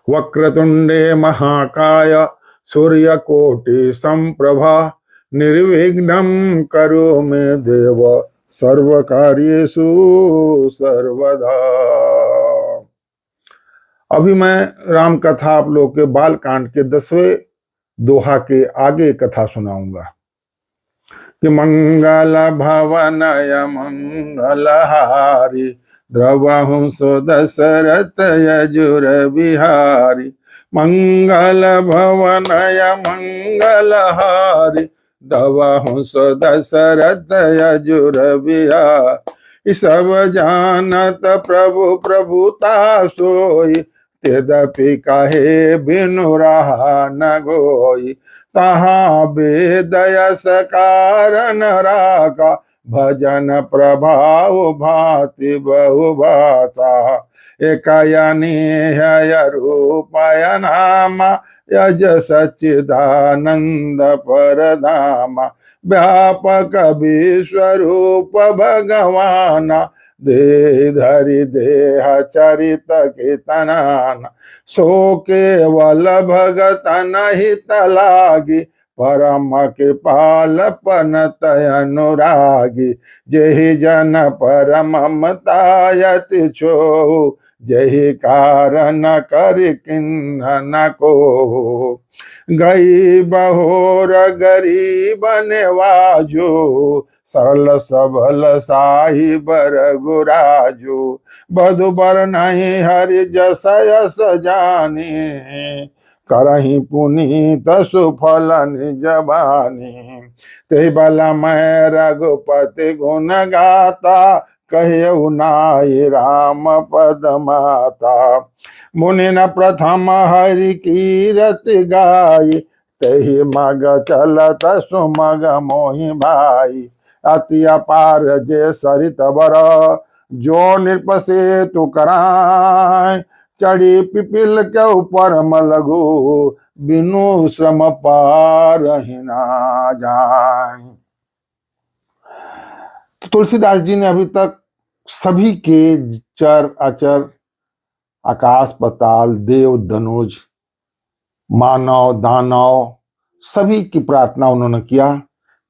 वक्रतुंडे महाकाय सूर्यकोटि संप्रभा निर्विघ्नं करो मे देव सर्वकार्येषु सर्वदा। अभी मैं राम कथा आप लोग के बालकांड के 10वें दोहा के आगे कथा सुनाऊंगा कि मंगल भवनय मंगलहारी द्रवहुंसो दशरथ यजुर बिहारी। मंगल भवनय मंगलहारी द्रवहुंसो दशरथ यजुर बिहारी। सब जानत प्रभु प्रभुता सोई यद्यपि कहे बिनु रहा न गोई। तहाँ वेदयस कारण राका भजन प्रभाव भाति बहु भाषा। एकयनीय रूपय नाम यज सच्चिदानंद परधामा। व्यापक विश्वरूप भगवान दे धरि देह चरित कीर्तनान। सो केवल भगतन हित लागी परम कृपाल पनत अनुरागी। जेहि जन परम ममतायति छो जहि कारण कर किन्ह न को। गई बहोर गरीब नेवाजो सरल सबल साहि बर गुराजो। बधु बर नहीं हरि जस यस जानी करहि पुनीत सुफल निज बानी। ते बल मैं रघुपति गुण गाता कहु नाहि राम पद माता। मुनि न प्रथम हरि कीरति गाई तहि मग चलत सुमग मोहि भाई। अति अपार जे सरित बर जो नृप सेतु कराय। चढ़ी पिपिल के ऊपर मलगु बिनु श्रम पार ही ना जाए। तो तुलसीदास जी ने अभी तक सभी के चर अचर आकाश पाताल देव धनुज मानव दानव सभी की प्रार्थना उन्होंने किया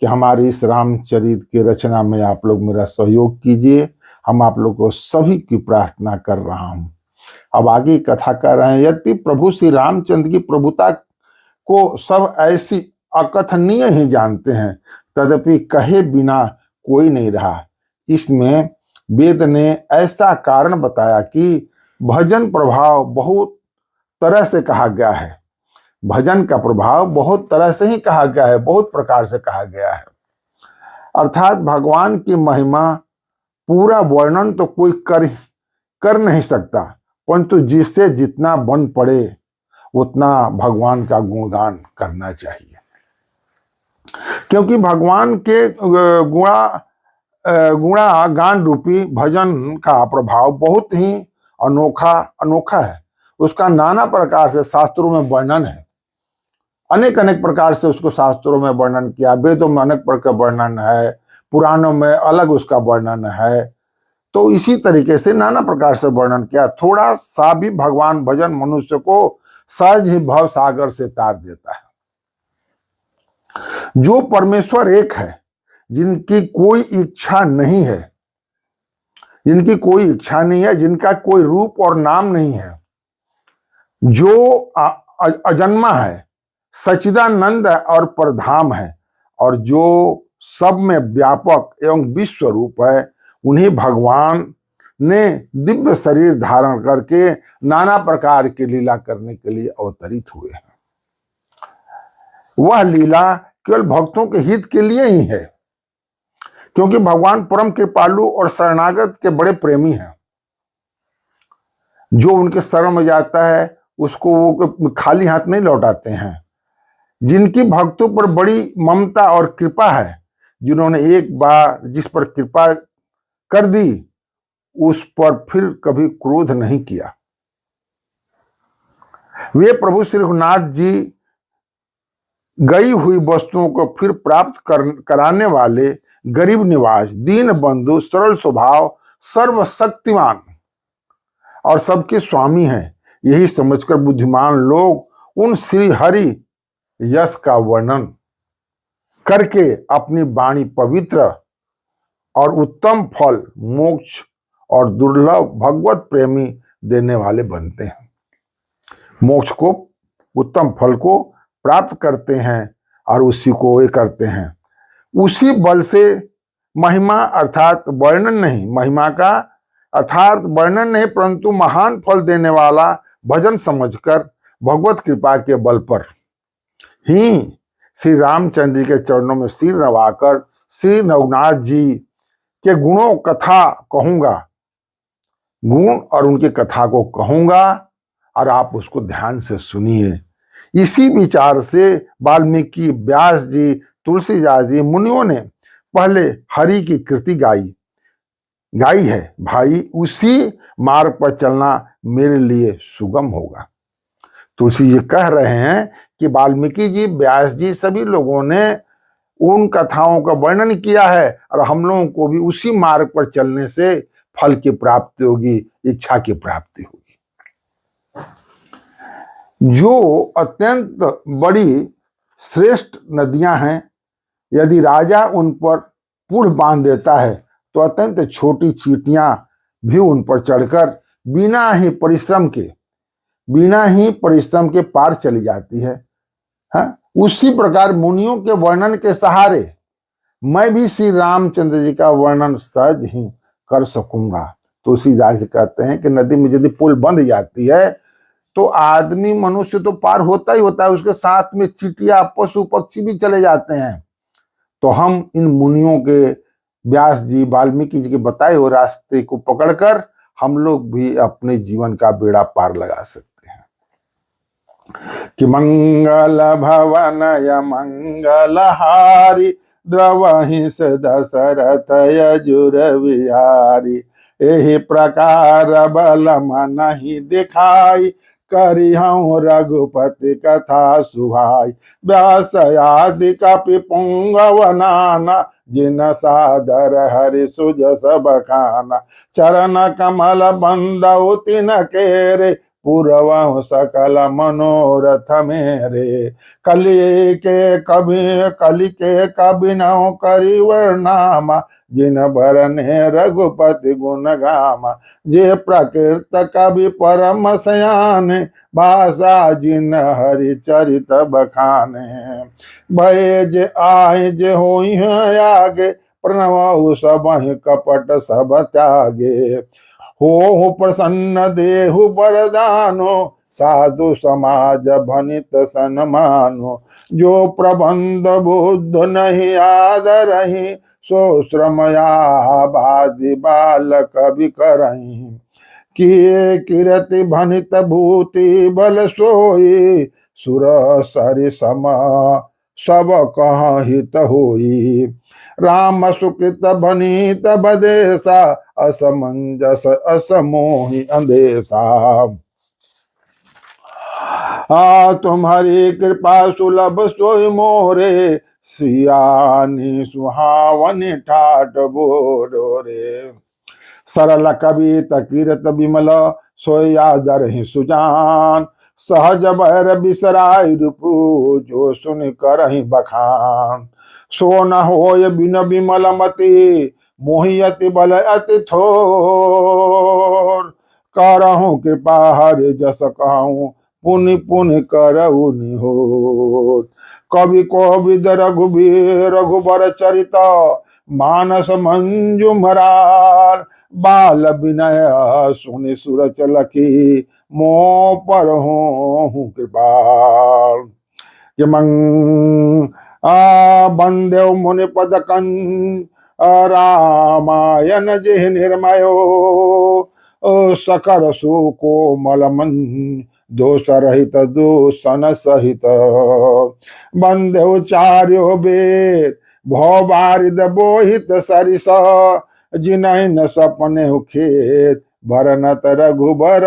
कि हमारी इस रामचरित के रचना में आप लोग मेरा सहयोग कीजिए। हम आप लोग को सभी की प्रार्थना कर रहा हूं। अब आगे कथा कर रहे हैं। यद्यपि प्रभु श्री रामचंद्र की प्रभुता को सब ऐसी अकथनीय ही जानते हैं तथापि कहे बिना कोई नहीं रहा। इसमें वेद ने ऐसा कारण बताया कि भजन प्रभाव बहुत तरह से कहा गया है। भजन का प्रभाव बहुत तरह से ही कहा गया है, बहुत प्रकार से कहा गया है। अर्थात भगवान की महिमा पूरा वर्णन तो कोई कर नहीं सकता, परंतु जिससे जितना बन पड़े उतना भगवान का गुणगान करना चाहिए। क्योंकि भगवान के गुणा गान रूपी भजन का प्रभाव बहुत ही अनोखा है। उसका नाना प्रकार से शास्त्रों में वर्णन है। अनेक प्रकार से उसको शास्त्रों में वर्णन किया। वेदों में अनेक प्रकार का वर्णन है, पुराणों में अलग उसका वर्णन है। तो इसी तरीके से नाना प्रकार से वर्णन किया। थोड़ा सा भी भगवान भजन मनुष्य को सहज ही भव सागर से तार देता है। जो परमेश्वर एक है, जिनकी कोई इच्छा नहीं है, जिनका कोई रूप और नाम नहीं है, जो अजन्मा है, सच्चिदानंद और परधाम है, और जो सब में व्यापक एवं विश्व रूप है, उन्हीं भगवान ने दिव्य शरीर धारण करके नाना प्रकार की लीला करने के लिए अवतरित हुए हैं। वह लीला केवल भक्तों के हित के लिए ही है, क्योंकि भगवान परम कृपालु और शरणागत के बड़े प्रेमी हैं। जो उनके शरण में जाता है उसको वो खाली हाथ नहीं लौटाते हैं। जिनकी भक्तों पर बड़ी ममता और कृपा है, जिन्होंने एक बार जिस पर कृपा कर दी उस पर फिर कभी क्रोध नहीं किया। वे प्रभु श्री रघुनाथ जी गई हुई वस्तुओं को फिर प्राप्त कराने वाले गरीब निवास, दीन बंधु, सरल स्वभाव, सर्वशक्तिमान और सबके स्वामी हैं। यही समझकर बुद्धिमान लोग उन श्री हरि यश का वर्णन करके अपनी वाणी पवित्र और उत्तम फल मोक्ष और दुर्लभ भगवत प्रेमी देने वाले बनते हैं। मोक्ष को, उत्तम फल को प्राप्त करते हैं और उसी को ये करते हैं। उसी बल से महिमा अर्थात वर्णन नहीं, महिमा का अर्थात वर्णन नहीं परंतु महान फल देने वाला भजन समझकर भगवत कृपा के बल पर ही श्री रामचंद्र जी के चरणों में सिर नवाकर श्री रघुनाथ जी के गुणों कथा कहूंगा, गुण और उनकी कथा को कहूंगा और आप उसको ध्यान से सुनिए। इसी विचार से वाल्मीकि, व्यास जी, तुलसीदास जी मुनियों ने पहले हरि की कृति गाई है। भाई उसी मार्ग पर चलना मेरे लिए सुगम होगा। तुलसी जी कह रहे हैं कि वाल्मीकि जी, व्यास जी सभी लोगों ने उन कथाओं का वर्णन किया है और हम लोगों को भी उसी मार्ग पर चलने से फल की प्राप्ति होगी, इच्छा की प्राप्ति होगी। जो अत्यंत बड़ी श्रेष्ठ नदियां हैं, यदि राजा उन पर पुल बांध देता है तो अत्यंत छोटी चींटियां भी उन पर चढ़कर बिना ही परिश्रम के पार चली जाती है। हाँ? उसी प्रकार मुनियों के वर्णन के सहारे मैं भी श्री रामचंद्र जी का वर्णन सहज ही कर सकूंगा। तुलसीदास जी कहते हैं कि नदी में यदि पुल बंध जाती है तो आदमी मनुष्य तो पार होता ही होता है, उसके साथ में चींटियां, पशु पक्षी भी चले जाते हैं। तो हम इन मुनियों के, व्यास जी, वाल्मीकि जी के बताए हुए रास्ते को पकड़कर हम लोग भी अपने जीवन का बेड़ा पार लगा सकते हैं। कि मंगल भवन य मंगलहारी द्रवहि से दशरथ यजुर विहारी। एहि प्रकार बल मन ही दिखाई करी हूँ रघुपति कथा सुहाई। व्यास आदि कपि पुंगव नाना जिन सादर हरि सुजस बखाना। चरण कमल बंदउ तिन केरे पूर्व सकल मनोरथ मेरे। कली के कभी नौ करी वर्णामा जिन भरने रघुपति गुण गामा। जे प्रकृत कवि परम सयाने भाषा जिन हरि चरित बखाने। भय जे आए जे होई आगे प्रणव सब कपट सब त्यागे। हो प्रसन्न देहु बरदानो साधु समाज भनित सन्मानो। जो प्रबंध बुद्ध नहीं आदरहि सो श्रमया बादि बाल कवि करहि। किए किरति भनित भूति बल सोई सुर सरि सम सब कहाँ हित होई। राम सुकृत भनित बदेसा असमंजस असमोहि अंदेशा। तुम्हारी कृपा सुलभ सोई मोरे सियानी सुहावनी ठाट बोलो रे। सरल कवि तकीरत बिमल सोई आदर ही सुजान। सहज भैर बिसराय रूपु जो सुन करहि बखान। सो न होय बिन बिमल मति मोहियति बल अति थोर। करहु कृपा हरि जस कहूँ पुनि पुनि करहु निहोर। कवि कोविद रघुबर चरित मानस मंजु मराल। बाल विनय सुनि सुरच लखी मोह पर हूँ कृपाल। कि बंदेव मुनि पद कंज रामायण जे निर्मयो। सकर सुकोमल मन दोष रहित दूषण सहित। बंदेव चार्यो वेद भव बारिद बोहित सरिस। जिनहि न सपने खेत भरनत रघुबर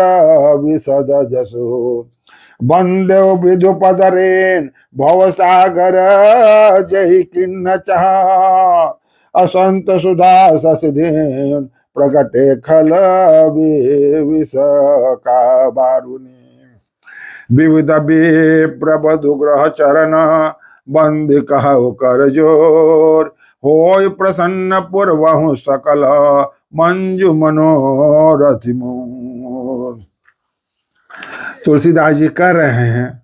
विशद जसो। बंदेव विधु पदरेन भव सागर जय किन्न चाह। असंत सुधा ससधेन प्रगटे खल विष का बारुनी। विविध विप्रबधु ग्रह चरण बंद कहो कर जोर, होय प्रसन्न पुरवहु सकल मंजू मनोरथ मोर। तुलसीदास जी कह रहे हैं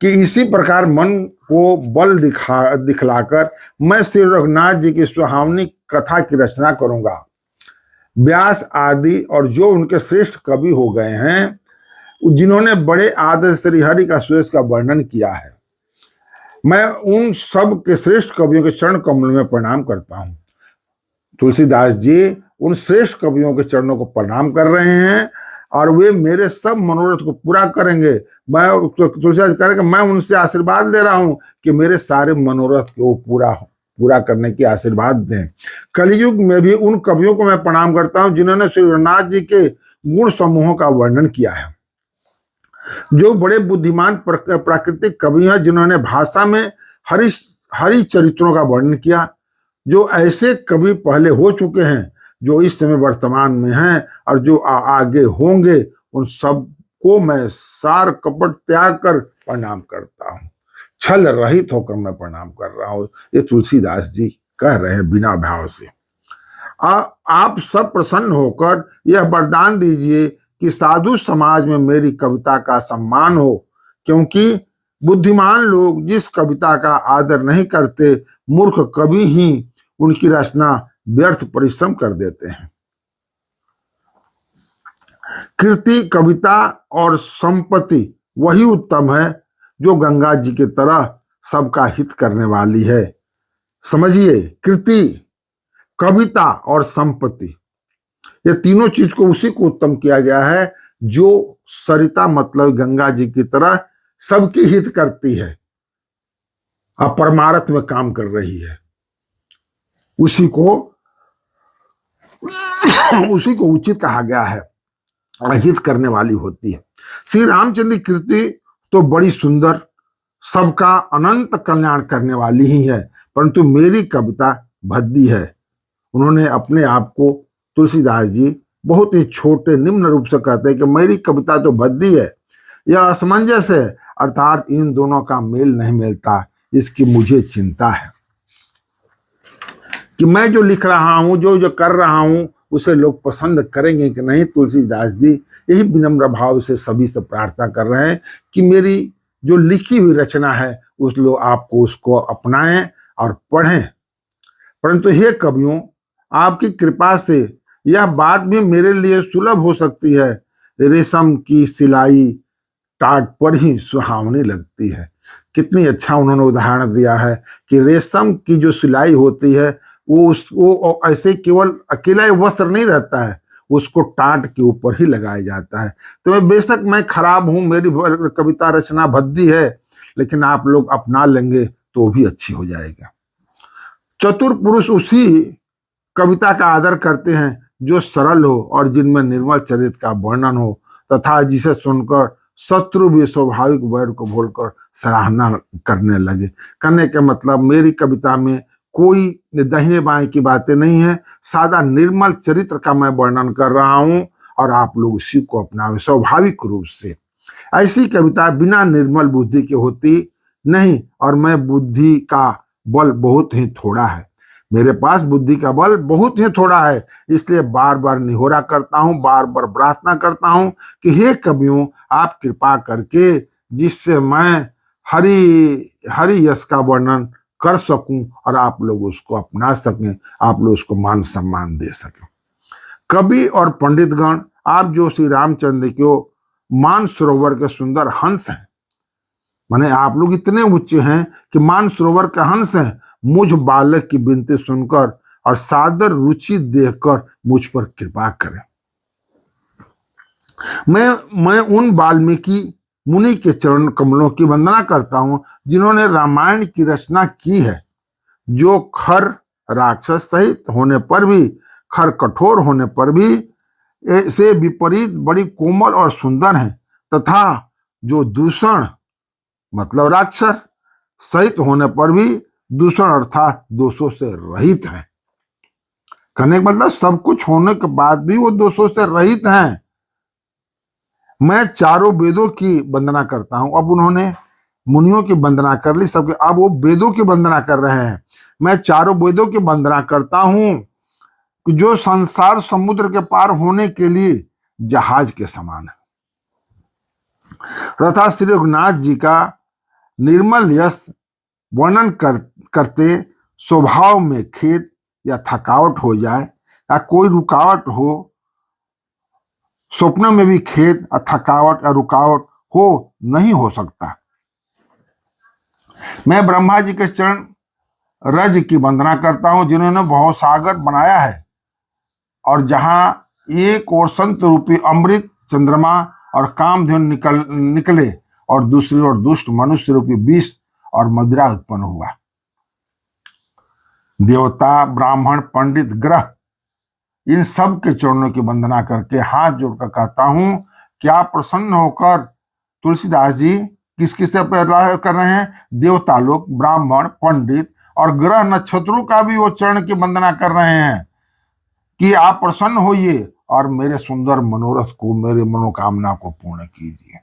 कि इसी प्रकार मन को बल दिखलाकर मैं श्री रघुनाथ जी की सुहावनी कथा की रचना करूंगा। व्यास आदि और जो उनके श्रेष्ठ कवि हो गए हैं, जिन्होंने बड़े आदर से श्रीहरि का सुयश का वर्णन किया है, मैं उन सब के श्रेष्ठ कवियों के चरण कमल में प्रणाम करता हूं। तुलसीदास जी उन श्रेष्ठ कवियों के चरणों को प्रणाम कर रहे हैं और वे मेरे सब मनोरथ को पूरा करेंगे। मैं तुलसीदास कह रहे हैं कि मैं उनसे आशीर्वाद ले रहा हूं कि मेरे सारे मनोरथ को पूरा करने की आशीर्वाद दें। कलयुग में भी उन कवियों को मैं प्रणाम करता हूं जिन्होंने श्री रघुनाथ जी के गुण समूहों का वर्णन किया है, जो बड़े बुद्धिमान प्राकृतिक कवि हैं, जिन्होंने भाषा में हरि चरित्रों का वर्णन किया। जो ऐसे कवि पहले हो चुके हैं, जो इस समय वर्तमान में हैं और जो आगे होंगे, उन सब को मैं सार कपट त्याग कर प्रणाम करता हूं, छल रहित होकर मैं प्रणाम कर रहा हूं। ये तुलसीदास जी कह रहे हैं बिना भाव से। आप सब प्रसन्न होकर यह वरदान दीजिए कि साधु समाज में मेरी कविता का सम्मान हो, क्योंकि बुद्धिमान लोग जिस कविता का आदर नहीं करते, मूर्ख कवि ही उनकी रचना व्यर्थ परिश्रम कर देते हैं। कीर्ति, कविता और संपत्ति वही उत्तम है जो गंगा जी की तरह सबका हित करने वाली है। समझिए, कीर्ति, कविता और संपत्ति, ये तीनों चीज को उसी को उत्तम किया गया है जो सरिता मतलब गंगा जी की तरह सबकी हित करती है और परमार्थ में काम कर रही है। उसी को उचित कहा गया है और हित करने वाली होती है। श्री रामचंद्र की कीर्ति तो बड़ी सुंदर, सबका अनंत कल्याण करने वाली ही है, परंतु मेरी कविता भद्दी है। उन्होंने अपने आप को, तुलसीदास जी बहुत ही छोटे निम्न रूप से कहते हैं कि मेरी कविता तो भद्दी है। यह असमंजस है, अर्थात इन दोनों का मेल नहीं मिलता, इसकी मुझे चिंता है कि मैं जो लिख रहा हूं, जो कर रहा हूं, उसे लोग पसंद करेंगे कि नहीं। तुलसीदास जी यही विनम्र भाव से सभी से प्रार्थना कर रहे हैं कि मेरी जो लिखी हुई रचना है उस लोग आपको उसको अपनाएं और पढ़ें। परंतु हे कवियों, आपकी कृपा से यह बात भी मेरे लिए सुलभ हो सकती है। रेशम की सिलाई टाट पर ही सुहावनी लगती है। कितनी अच्छा उन्होंने उदाहरण दिया है कि रेशम की जो सिलाई होती है वो ऐसे केवल अकेला वस्त्र नहीं रहता है, उसको टाट के ऊपर ही लगाया जाता है। तो बेशक मैं खराब हूं, मेरी कविता रचना भद्दी है, लेकिन आप लोग अपना लेंगे तो भी अच्छी हो जाएगा। चतुर पुरुष उसी कविता का आदर करते हैं जो सरल हो और जिनमें निर्मल चरित्र का वर्णन हो, तथा जिसे सुनकर शत्रु भी स्वाभाविक वैर को भूलकर सराहना करने लगे। करने के मतलब मेरी कविता में कोई दाहिने बाएं की बातें नहीं है, सादा निर्मल चरित्र का मैं वर्णन कर रहा हूं और आप लोग उसी को अपनावे स्वाभाविक रूप से। ऐसी कविता बिना निर्मल बुद्धि के होती नहीं, और मैं बुद्धि का बल बहुत ही थोड़ा है, मेरे पास बुद्धि का बल बहुत ही थोड़ा है। इसलिए बार बार निहोरा करता हूं, बार बार प्रार्थना करता हूं कि हे कवियों, आप कृपा करके जिससे मैं हरि यश का वर्णन कर सकूं और आप लोग उसको अपना सकें, आप लोग उसको मान सम्मान दे सकें। कवि और पंडितगण, आप जो श्री रामचंद्र को मान सरोवर के सुंदर हंस हैं, माने आप लोग इतने उच्च हैं कि मान सरोवर के हंस हैं, मुझ बालक की विनती सुनकर और सादर रुचि देखकर मुझ पर कृपा करें। मैं उन वाल्मीकि मुनि के चरण कमलों की वंदना करता हूं जिन्होंने रामायण की रचना की है, जो खर राक्षस सहित होने पर भी, खर कठोर होने पर भी से विपरीत बड़ी कोमल और सुंदर है, तथा जो दूषण मतलब राक्षस सहित होने पर भी दूषण अर्थात दोषों से रहित है। कहने का मतलब सब कुछ होने के बाद भी वो दोषों से रहित हैं। मैं चारों वेदों की वंदना करता हूं। अब उन्होंने मुनियों की वंदना कर ली सबके, अब वो वेदों की वंदना कर रहे हैं। मैं चारों वेदों की वंदना करता हूं जो संसार समुद्र के पार होने के लिए जहाज के समान है तथा श्री रघुनाथ जी का निर्मल यश वर्णन करते स्वभाव में खेद या थकावट हो जाए या कोई रुकावट हो, स्वप्न में भी खेद या थकावट या रुकावट हो नहीं हो सकता। मैं ब्रह्मा जी के चरण रज की वंदना करता हूं जिन्होंने बहुत सागर बनाया है और जहां एक ओर संत रूपी अमृत चंद्रमा और कामधेनु निकले और दूसरी ओर दुष्ट मनुष्य रूपी विष और मदिरा उत्पन्न हुआ। देवता ब्राह्मण पंडित ग्रह इन सब के चरणों की वंदना करके हाथ जोड़कर कहता हूं क्या प्रसन्न होकर तुलसीदास जी किस किस से कर रहे हैं? देवता लोग, ब्राह्मण, पंडित और ग्रह नक्षत्रों का भी वो चरण की वंदना कर रहे हैं कि आप प्रसन्न होइए और मेरे सुंदर मनोरथ को, मेरे मनोकामना को पूर्ण कीजिए।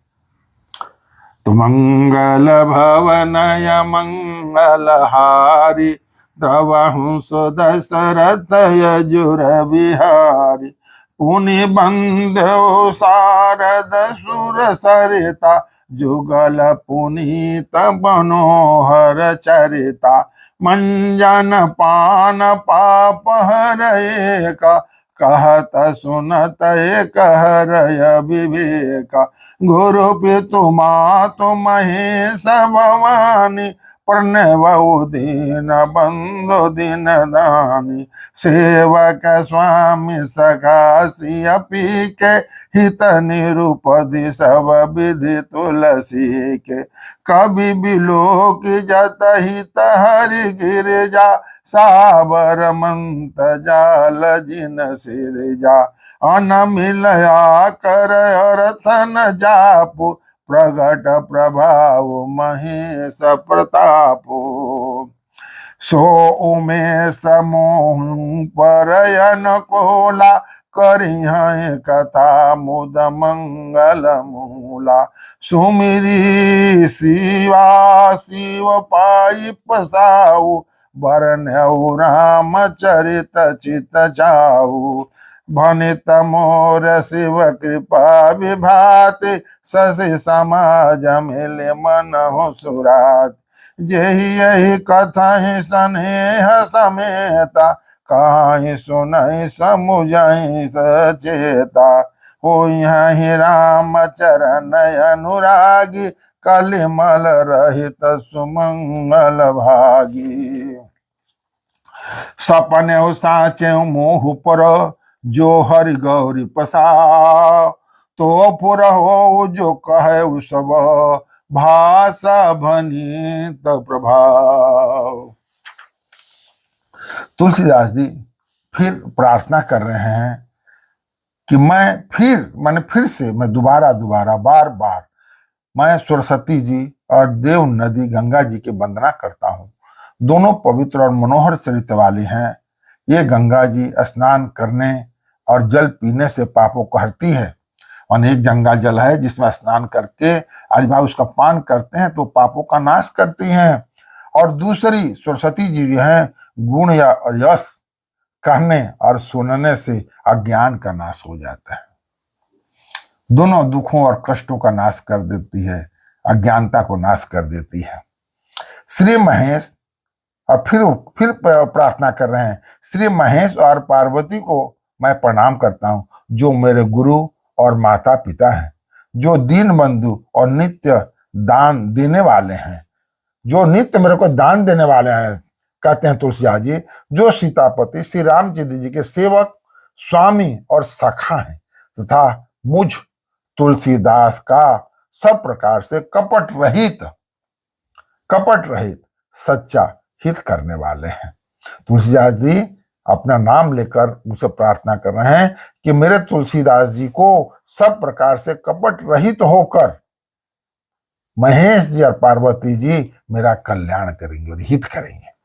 तो मंगल भवनय मंगलहारी द्रवहु सुदशरथ यजुर बिहारी पुनि बंधु शारद सुर सरिता जुगल पुनीत मनोहर चरिता मंजन पान पाप हरय का कहत सुनत कहरय विवेका गुरु पितु मातु महेश भवानी प्रणव दीन बंधु दीन दानी सेवक स्वामी सखासी अपी के हित निरूपधि सब विधि तुलसी के कवि बिलोक जत हित हरि गिरिजा साबर मंत जाल जिन सिरजा अन मिलया कर रथन जापु प्रगट प्रभाव महेश प्रतापो सो उमेश मोह परयन कोला करिह कथा मुद मंगल मूला सुमिरी शिवा शिव पाई पसाऊ बरनऊ राम चरित चित जाऊ भनित मोर शिव कृपा विभाति शशि समाज मिले मन हो सुरात यही यही कथा स्नेह समेता कहीं सुनहि समुझहि सचेता हो ही राम चरण अनुरागी कलिमल रहित सुमंगल भागी सपने साचे मोह पर जो हरि गौरी पसा तो पुर हो जो कहे सब भाषा भनित प्रभाव। तुलसीदास जी फिर प्रार्थना कर रहे हैं कि मैं दोबारा बार बार मैं सरस्वती जी और देव नदी गंगा जी की वंदना करता हूँ। दोनों पवित्र और मनोहर चरित्र वाली हैं। ये गंगा जी स्नान करने और जल पीने से पापों को हरती है। अनेक गंगा जल है जिसमें स्नान करके भाई उसका पान करते हैं तो पापों का नाश करती हैं। और दूसरी सरस्वती जी जो है गुण या यश कहने और सुनने से अज्ञान का नाश हो जाता है। दोनों दुखों और कष्टों का नाश कर देती है, अज्ञानता को नाश कर देती है। श्री महेश और फिर प्रार्थना कर रहे हैं, श्री महेश और पार्वती को मैं प्रणाम करता हूं जो मेरे गुरु और माता पिता हैं, जो दीन बंधु और नित्य दान देने वाले हैं, जो नित्य मेरे को दान देने वाले हैं। कहते हैं तुलसीदास जी जो सीतापति श्री रामचंद्र जी के सेवक स्वामी और सखा हैं तथा मुझ तुलसीदास का सब प्रकार से कपट रहित सच्चा हित करने वाले हैं। तुलसीदास जी अपना नाम लेकर मुझसे प्रार्थना कर रहे हैं कि मेरे तुलसीदास जी को सब प्रकार से कपट रहित होकर महेश जी और पार्वती जी मेरा कल्याण करेंगे और हित करेंगे।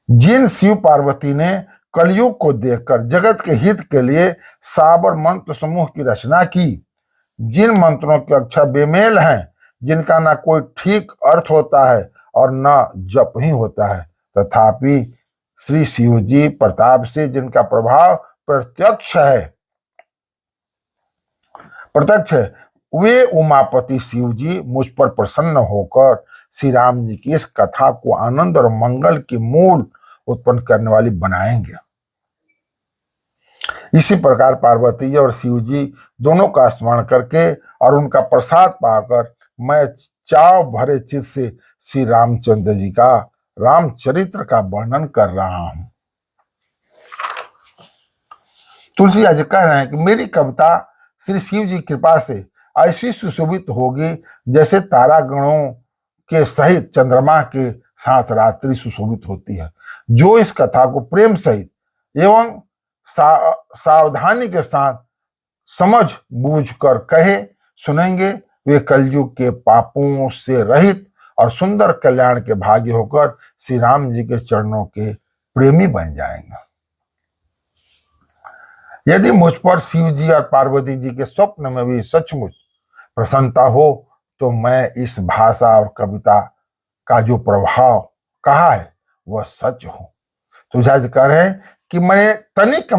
जिन शिव पार्वती ने कलयुग को देखकर जगत के हित के लिए साबर मंत्र समूह की रचना की, जिन मंत्रों के अक्षर बेमेल हैं, जिनका ना कोई ठीक अर्थ होता है और न जप ही होता है, तथापि श्री शिव जी प्रताप से जिनका प्रभाव प्रत्यक्ष है, वे उमापति शिव जी मुझ पर प्रसन्न होकर श्री राम जी की इस कथा को आनंद और मंगल की मूल उत्पन्न करने वाली बनाएंगे। इसी प्रकार पार्वती जी और शिव जी दोनों का स्मरण करके और उनका प्रसाद पाकर मैं चाव भरे चित्त से श्री रामचंद्र जी का रामचरित्र का वर्णन कर रहा हूं। तुलसीदास जी कह रहे हैं कि मेरी कविता श्री शिव जी कृपा से ऐसी सुशोभित होगी जैसे तारागणों के सहित चंद्रमा के साथ रात्रि सुशोभित होती है। जो इस कथा को प्रेम सहित एवं सावधानी के साथ समझ बूझ कर कहे सुनेंगे, वे कलयुग के पापों से रहित और सुंदर कल्याण के भागी होकर श्री राम जी के चरणों के प्रेमी बन जाएंगे। यदि मुझ पर शिव जी और पार्वती जी के स्वप्न में भी सचमुच प्रसन्नता हो तो मैं इस भाषा और कविता का जो प्रभाव कहा है वह सच हो। तो जज कह रहे हैं कि मैं तनिक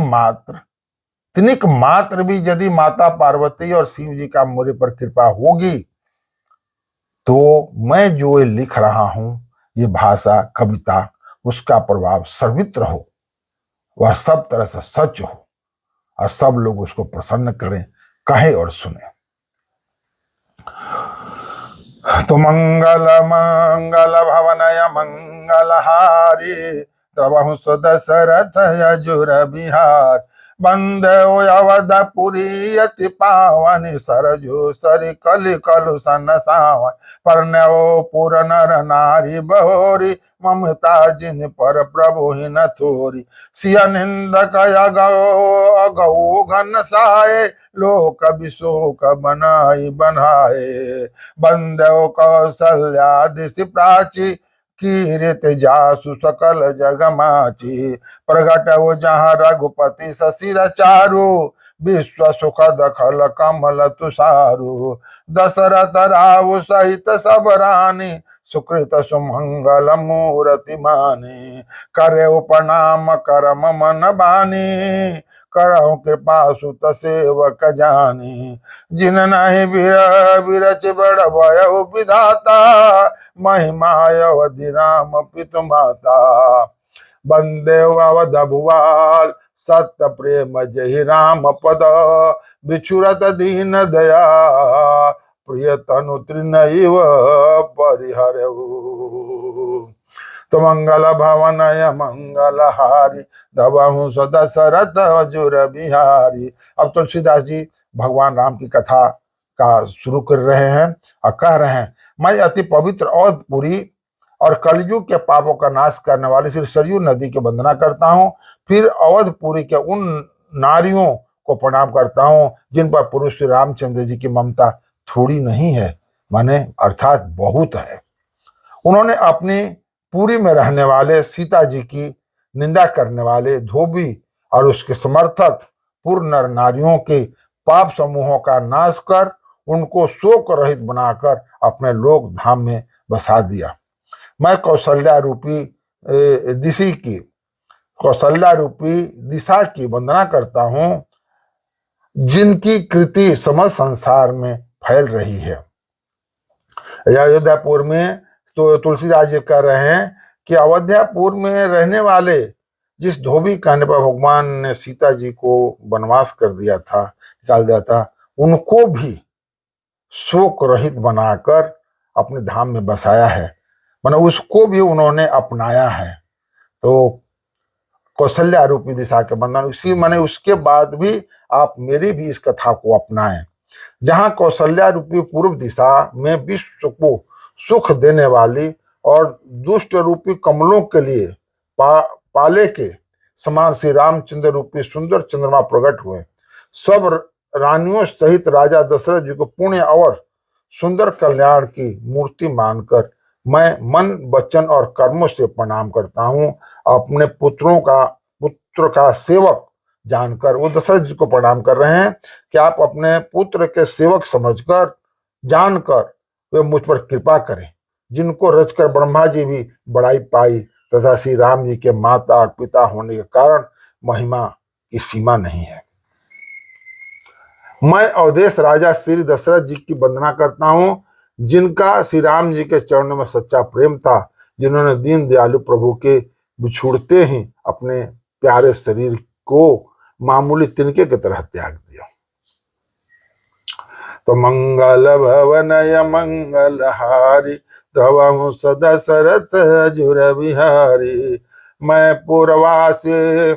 मात्र भी यदि माता पार्वती और शिव जी का मेरे पर कृपा होगी तो मैं जो ये लिख रहा हूं, ये भाषा कविता, उसका प्रभाव सर्वत्र हो, वह सब तरह से सच हो और सब लोग उसको प्रसन्न करें, कहे और सुने। तो मंगल भवनय मंगलहारी तबहु सुदशरथ यजुर बिहार बंदे अवधपुरी अति पावन सरजू सरि कलि कलु सन सावन परण्यो पुर नर नारी बहोरी ममता जिन पर प्रभु ही न थोरी सिया निंदक अगौ घन साए लोक विशोक बनाई बनाए बंदो कौशल्या दिशि प्राची कीर्त जासु सकल जगमाची प्रगट वो जहाँ रघुपति शशिर चारु विश्व सुखद खल कमल तुषारु दशरथ राव सहित सब रानी सुकृत सुमंगल मूर्ति मानी करे उपनाम करम मन बानी करहु कृपा सुत सेवक जानी जिन नहीं बिरच बड़ भय विधाता महिमा अवधि राम पितु माता बंदे अवध भुवाल सत्य प्रेम जय राम पद बिछुरत दीन दया प्रिय तनु तृणैव परिहरऊ तो मंगल भवनय मंगलहारी दबहु सदशरथ अजुर बिहारी। अब तुलसीदास जी भगवान राम की कथा का शुरू कर रहे हैं और कह रहे हैं, मैं अति पवित्र अवधपुरी और कलयुग के पापों का नाश करने वाली श्री सरयू नदी की वंदना करता हूँ। फिर अवधपुरी के उन नारियों को प्रणाम करता हूँ जिन पर पुरुष श्री रामचंद्र जी की ममता थोड़ी नहीं है, माने अर्थात बहुत है। उन्होंने अपनी पुरी में रहने वाले सीता जी की निंदा करने वाले धोबी और उसके समर्थक पूर्ण नर नारियों के पाप समूहों का नाश कर उनको शोक रहित बनाकर अपने लोक धाम में बसा दिया। मैं कौशल्या रूपी दिशा की वंदना करता हूं जिनकी कृति समस्त संसार में फैल रही है। अयोध्यापुर में तो तुलसीदास जी कह रहे हैं कि अयोध्यापुर में रहने वाले जिस धोबी कहने पर भगवान ने सीता जी को वनवास कर दिया था, निकाल दिया था, उनको भी शोक रहित बनाकर अपने धाम में बसाया है, माने उसको भी उन्होंने अपनाया है। तो कौशल्या रूपी दिशा के बंधन उसी माने उसके बाद भी आप मेरी भी इस कथा को अपनाएं। जहां कौशल्या रूपी पूर्व दिशा में विश्व को सुख देने वाली और दुष्ट रूपी कमलों के लिए पाले के समान श्री रामचंद्र रूपी सुंदर चंद्रमा प्रकट हुए। सब रानियों सहित राजा दशरथ जी को पुण्य और सुंदर कल्याण की मूर्ति मानकर मैं मन वचन और कर्मों से प्रणाम करता हूँ। अपने पुत्र का सेवक जानकर, वो दशरथ जी को प्रणाम कर रहे हैं कि आप अपने पुत्र के सेवक समझकर, जानकर वे मुझ पर कृपा करें, जिनको रचकर ब्रह्मा जी भी बड़ाई पाई, तथा श्री राम जी के माता और पिता होने के कारण महिमा की सीमा नहीं है। मैं अवधेश राजा श्री दशरथ जी की वंदना करता हूँ, जिनका श्री राम जी के चरणों में सच्चा प्रेम था, जिन्होंने दीन दयालु प्रभु के बिछुड़ते ही अपने प्यारे शरीर को मामूली तिनके की तरह त्याग दिया। तो मंगल भवनय मंगलहारी, तव सदा सरथ जुर बिहारी। मैं पूर्वासी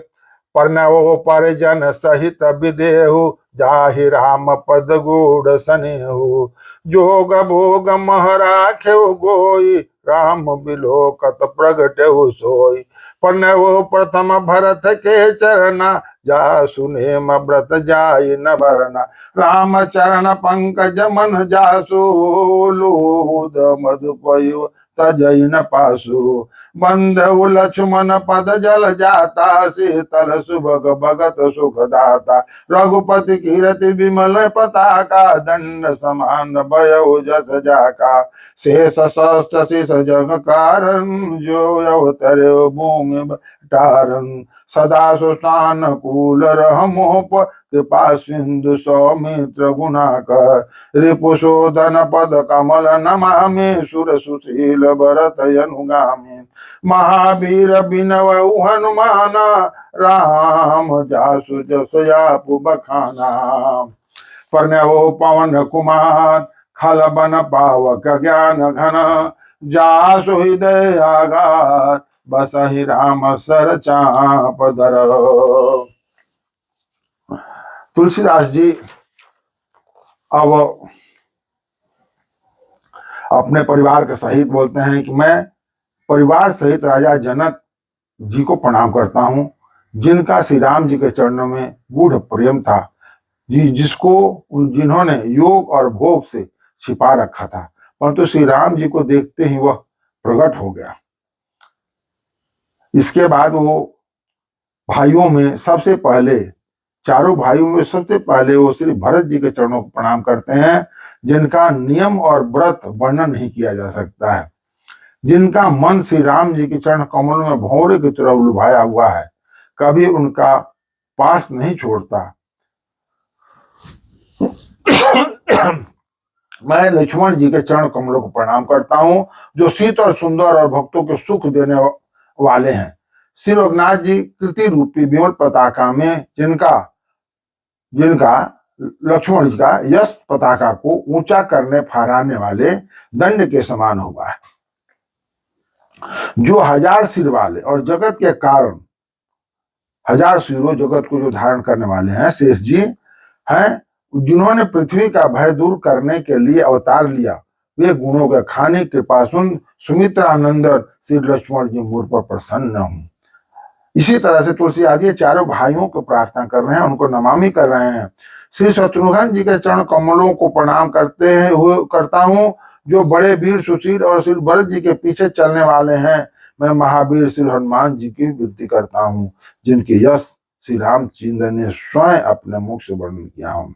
परनवो परिजन सहित विदेहु, जाहि राम पद गूढ़ सनेहु। जोग भोग मह राखेउ गोई, राम बिलोकत प्रगटेहु सोई। परनवो प्रथम भरत के चरना, जा सुनेम व्रत जाय न भरना। राम चरण पंकज मन जासु, लूद मधुपयु तजई न पासु। बंधु लक्ष्मण पद जल जाता, शीतल सुभग भगत सुख दाता। रघुपति कीरति विमल पताका, दंड समान भयउ जस जाका। शेष सहस्त्र शीष जग कारण, जो अवतरे भूमि टारन। सदा सुशान कूल रहमोप, कृपा सिंधु सौमित्र गुणाकर। रिपुशोधन पद कमल नमामि, सुर सुशील भरत अनुगामी। महावीर बिनव हनुमाना, राम जासु जस आपु बखाना। परनवो पवन कुमार, खल बन पावक ज्ञान घन। जासु हृदय आगार, बसहि राम सर चाप धर। तुलसीदास जी अब अपने परिवार के सहित बोलते हैं कि मैं परिवार सहित राजा जनक जी को प्रणाम करता हूं, जिनका श्री राम जी के चरणों में गूढ़ प्रेम था, जिन्होंने योग और भोग से छिपा रखा था, परंतु श्री राम जी को देखते ही वह प्रकट हो गया। इसके बाद वो भाइयों में सबसे पहले, चारों भाइयों में सबसे पहले वो श्री भरत जी के चरणों को प्रणाम करते हैं, जिनका नियम और व्रत वर्णन नहीं किया जा सकता है, जिनका मन श्री राम जी के चरण कमलों में भंवरे की तरह लुभाया हुआ है, कभी उनका पास नहीं छोड़ता। मैं लक्ष्मण जी के चरण कमलों को प्रणाम करता हूं, जो शीतल सुंदर और भक्तों को सुख देने वाले हैं। श्री रघुनाथ जी कृति रूपी विमल पताका में जिनका लक्ष्मण जी का यश पताका को ऊंचा करने फहराने वाले दंड के समान हुआ है, जो 1000 सिर वाले और जगत के कारण 1000 सिरों जगत को जो धारण करने वाले हैं शेष जी हैं, जिन्होंने पृथ्वी का भय दूर करने के लिए अवतार लिया। वे गुणों के खानी कृपा सुन, सुमित्रानंदन श्री लक्ष्मण जी मुझ पर प्रसन्न हूं। इसी तरह से तुलसी आदि चारों भाइयों को प्रार्थना कर रहे हैं, उनको नमामि कर रहे हैं। श्री शत्रुघ्न जी के चरण कमलों को प्रणाम करता हूं, जो बड़े वीर सुशील और श्री भरत जी के पीछे चलने वाले हैं। मैं महावीर श्री हनुमान जी की विनती करता हूं, जिनके यश श्री रामचंद्र ने स्वयं अपने मुख से वर्णन किया हूं।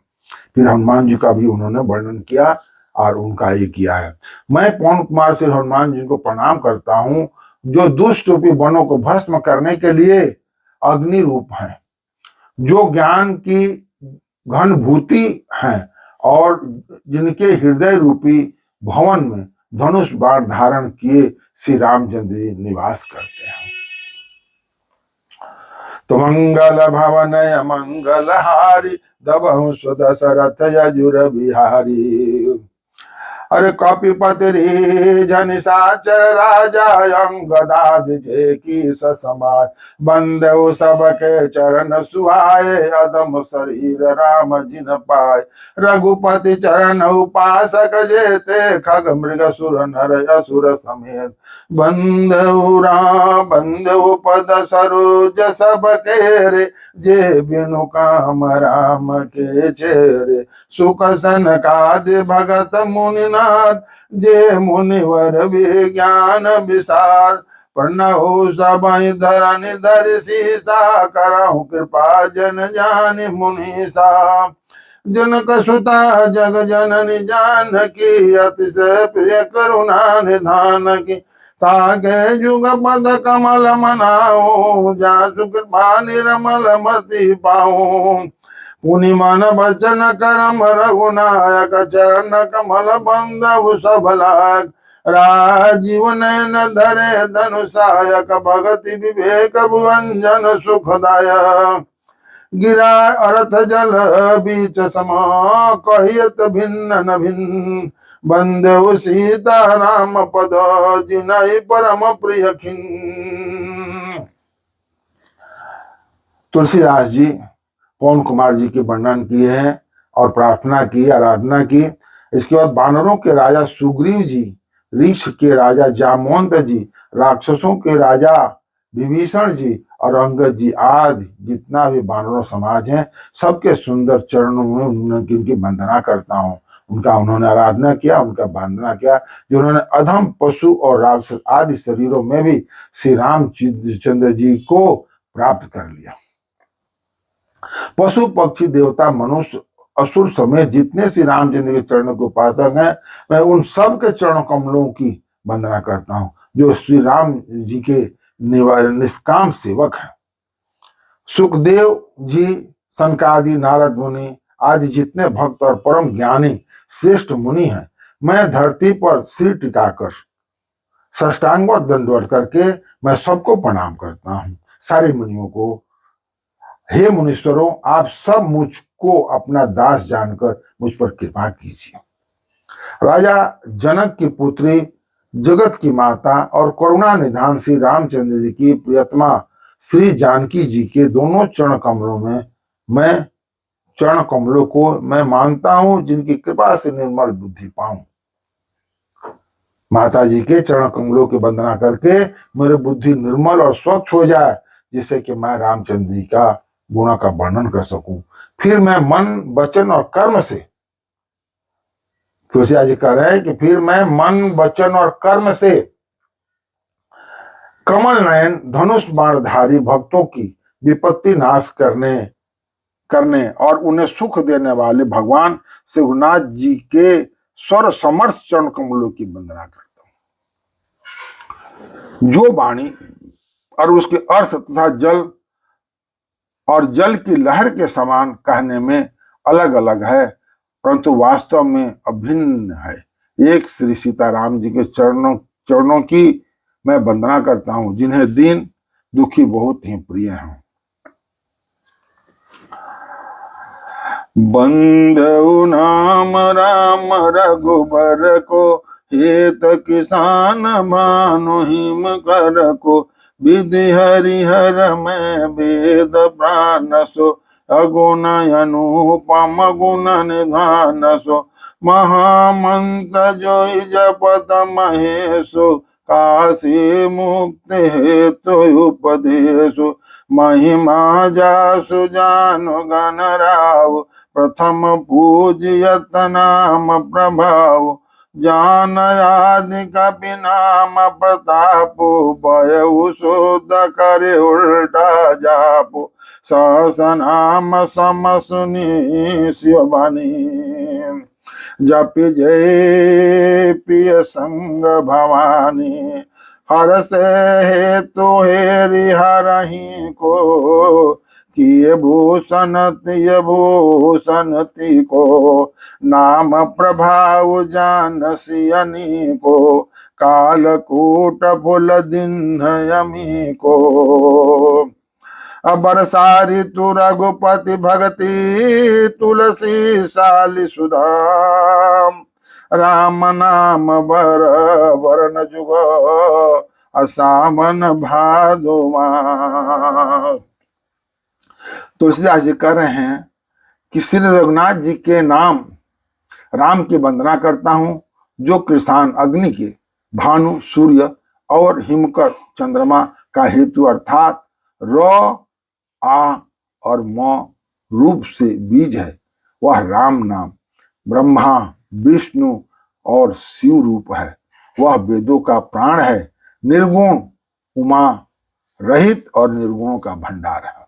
फिर हनुमान जी का भी उन्होंने वर्णन किया और उनका ये किया है। मैं पवन कुमार श्री हनुमान जी को प्रणाम करता हूं, जो दुष्ट रूपी वनों को भस्म करने के लिए अग्नि रूप हैं, जो ज्ञान की घनभूति हैं और जिनके हृदय रूपी भवन में धनुष बाण धारण किए श्री रामचंद्र निवास करते हैं। तो मंगल भवनय मंगलहारी, दबहु सुदशरथ यजुर बिहारी। अरे कपिपति रे निशाचर राजा, अंगदादि जे की समाय। बंदउ सबके चरण सुहाए, अदम शरीर राम जिन पाए। रघुपति चरण उपासक जेते, खग मृग सुर नर असुर समेत। बंदउ पद सरोज सबके रे, जे बिनु काम राम के चेरे। सुख सनकादि भगत मुनि, जे मुनिवर विज्ञान विशाल। प्रणहु सब धरन धरि सीसा, करहु कृपा जन जानि मुनीसा। जनक सुता जग जननी जानकी, अतिशय प्रिय करुणा निधान की। ताके जुग पद कमल मनाओ, जासु कृपा निरमल मति पाओ। पुनि मन वचन करम रघुनायक, चरण कमल बंधु सब लाग। राजीव नयन धरे धनुषायक, भगति विवेक भुवंजन सुखदायक। गिरा अर्थ जल बीच सम, कहियत भिन्न न भिन्न। बंदेव सीता राम पद, जिनहि परम प्रिय खिन। तुलसीदास जी पवन कुमार जी के वर्णन किए हैं और प्रार्थना की, आराधना की। इसके बाद वानरों के राजा सुग्रीव जी, ऋक्ष के राजा जामवंत जी, राक्षसों के राजा विभीषण जी और अंगद जी आदि जितना भी वानरों समाज है, सबके सुंदर चरणों में उनकी वंदना करता हूँ। उनका उन्होंने आराधना किया, उनका वंदना किया, जो उन्होंने अधम पशु और राक्षस आदि शरीरों में भी श्री रामचंद्र जी को प्राप्त कर लिया। पशु पक्षी देवता मनुष्य असुर समेत जितने श्री रामचंद्र के चरणों के उपासक हैं, मैं उन सब के चरण कमलों की वंदना करता हूँ, जो श्री राम जी के निष्काम सेवक हैं। सुखदेव जी, सनकादि, नारद मुनि आदि जितने भक्त और परम ज्ञानी श्रेष्ठ मुनि हैं, मैं धरती पर सिर टिकाकर साष्टांगवत दंडवत करके मैं सबको प्रणाम करता हूँ। सारे मुनियों को, हे मुनीश्वरों, आप सब मुझको अपना दास जानकर मुझ पर कृपा कीजिए। राजा जनक की पुत्री, जगत की माता और करुणा निधान श्री रामचंद्र जी की प्रियतमा श्री जानकी जी के दोनों चरण कमलों को मैं मानता हूं, जिनकी कृपा से निर्मल बुद्धि पाऊं। माता जी के चरण कमलों की वंदना करके मेरी बुद्धि निर्मल और स्वच्छ हो जाए, जिससे कि मैं रामचंद्र जी का गुणों का वर्णन कर सकूं। फिर मैं मन, वचन और कर्म से, तुलसीदास जी कह रहे हैं कि फिर मैं मन, वचन और कर्म से कमल नयन धनुष बाणधारी भक्तों की विपत्ति नाश करने और उन्हें सुख देने वाले भगवान शिवनाथ जी के स्वर समर्थ चरण कमलों की वंदना करता हूं। जो वाणी और उसके अर्थ तथा जल की लहर के समान कहने में अलग अलग है, परंतु वास्तव में अभिन्न है। एक श्री सीताराम जी के चरणों की मैं वंदना करता हूं, जिन्हें दीन दुखी बहुत ही प्रिय हैं। बंधु नाम राम रघुबर को, हेत किसान भानु हिम कर को। विधि हरिहर में वेद प्राण सो, अगुण अनुपम गुण निधान सो। महामंत्र जोई जपत महेशो, काशी मुक्ति हेतु उपदेशो। महिमा जासु जानु गण राव, प्रथम पूजयत नाम प्रभाव। जान आदि कपि नाम प्रतापो, भयउ शोध करे उल्टा जापो। सहस नाम सम सुनी शिववाणी, जपि जय प्रिय संग भवानी। हर से हेतु हेरि हरहि को, किए भूषण को। नाम प्रभाव जान सियनी को, कालकूट फुल दिन यमी को। अबर सारी तु रघुपति भगति, तुलसी साली सुधाम। राम नाम वरन जुग, असामन भादुमा। तुलसीदास जी कह रहे हैं कि श्री रघुनाथ जी के नाम राम की वंदना करता हूं, जो कृषाण अग्नि के, भानु सूर्य और हिमकर चंद्रमा का हेतु अर्थात र, आ और म रूप से बीज है। वह राम नाम ब्रह्मा, विष्णु और शिव रूप है। वह वेदों का प्राण है, निर्गुण उमा रहित और निर्गुणों का भंडार है।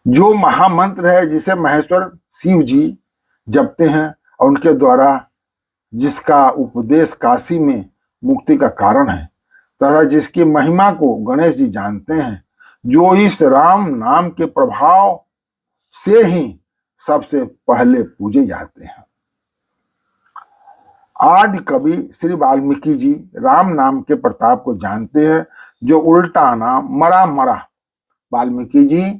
जो महामंत्र है जिसे महेश्वर शिव जी जपते हैं और उनके द्वारा जिसका उपदेश काशी में मुक्ति का कारण है, तथा जिसकी महिमा को गणेश जी जानते हैं, जो इस राम नाम के प्रभाव से ही सबसे पहले पूजे जाते हैं। आदि कवि श्री वाल्मीकि जी राम नाम के प्रताप को जानते हैं, जो उल्टा नाम मरा मरा। वाल्मीकि जी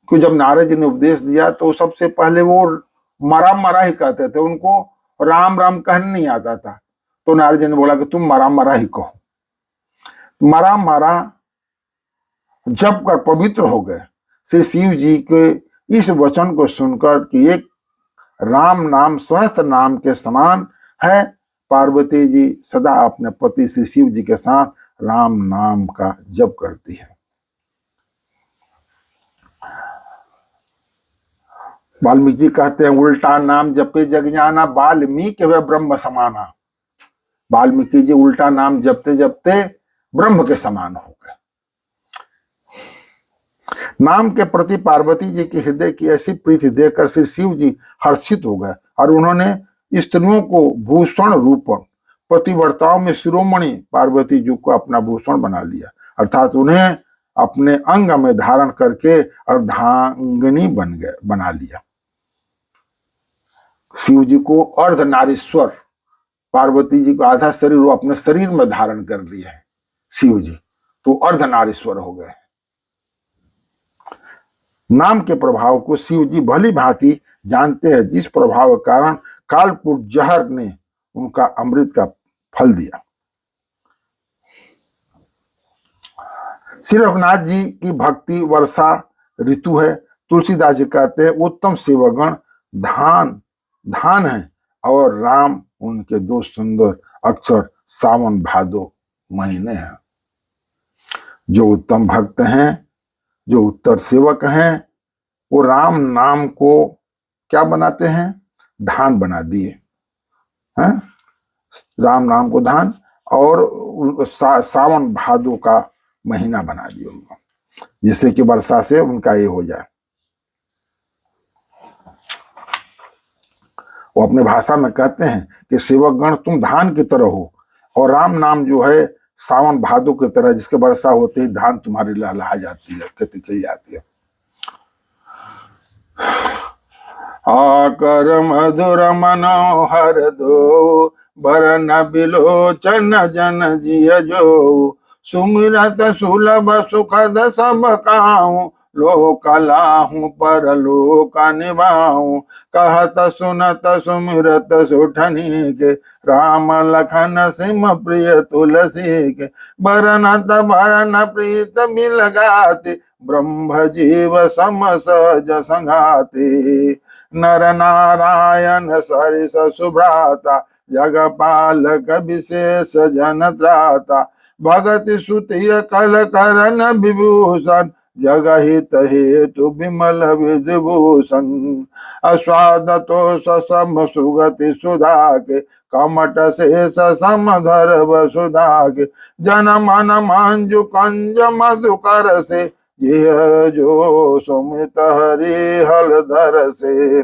को जब नारद जी ने उपदेश दिया तो सबसे पहले वो मरा मरा ही कहते थे, उनको राम राम कहने नहीं आता था। तो नारद जी ने बोला कि तुम मरा मरा ही कहो। मरा मरा जप कर पवित्र हो गए। श्री शिव जी के इस वचन को सुनकर कि एक राम नाम सहस्त्र नाम के समान है, पार्वती जी सदा अपने पति श्री शिव जी के साथ राम नाम का जप करती है। वाल्मीकि जी कहते हैं, उल्टा नाम जपे जग जाना, वाल्मीकि वे ब्रह्म समाना। वाल्मीकि जी उल्टा नाम जपते जपते ब्रह्म के समान हो गए। नाम के प्रति पार्वती जी के हृदय की ऐसी प्रीति देखकर श्री शिव जी हर्षित हो गए और उन्होंने स्त्रियों को भूषण रूप पतिव्रताओं में शिरोमणि पार्वती जी को अपना भूषण बना लिया, अर्थात उन्हें अपने अंग में धारण करके अर्धांगिनी बना लिया। शिव जी को अर्धनारीश्वर, पार्वती जी को आधा शरीर वो अपने शरीर में धारण कर लिया है शिव जी, तो अर्धनारीश्वर हो गए। नाम के प्रभाव को शिव जी भली भांति जानते हैं, जिस प्रभाव के कारण कालकूट जहर ने उनका अमृत का फल दिया। श्री रघुनाथ जी की भक्ति वर्षा ऋतु है। तुलसीदास जी कहते हैं, उत्तम सेवगण धान है और राम उनके दो सुंदर अक्षर सावन भादो महीने हैं। जो उत्तम भक्त हैं, जो उत्तर सेवक हैं, वो राम नाम को क्या बनाते हैं? धान बना दिए हैं, राम नाम को धान, और सावन भादो का महीना बना दिए उनको, जिससे कि वर्षा से उनका ये हो जाए। वो अपने भाषा में कहते हैं कि सेवक गण तुम धान की तरह हो, और राम नाम जो है सावन भादो की तरह, जिसके वर्षा होते ही धान तुम्हारी लहलहा जाती है, खेती की जाती है। आकर मधुर मनोहर दो, बरन बिलोचन जन जिय जो, सुमिरत सुलभ सुखद सब काहू, लोक लाहू परलोक निभाऊं, कहत सुनत सुमिरत सुठनी के, राम लखन सिम प्रिय तुलसी के, बरनत भरन प्रीत मिल गाते, ब्रह्म जीव सम सहज संघाते, नर नारायण सरिस सुभ्राता, जगपालक विशेष जन त्राता, भगति सुतिय कल करन विभूषण, जगहित हेतु विमल विभूषण, अस्वादतो सम सुगति सुधा के, कमट शेष समधर वसुधा के, जन मन मंजु कंज मधुकर से, यह जो सुमित हरि हलधर से,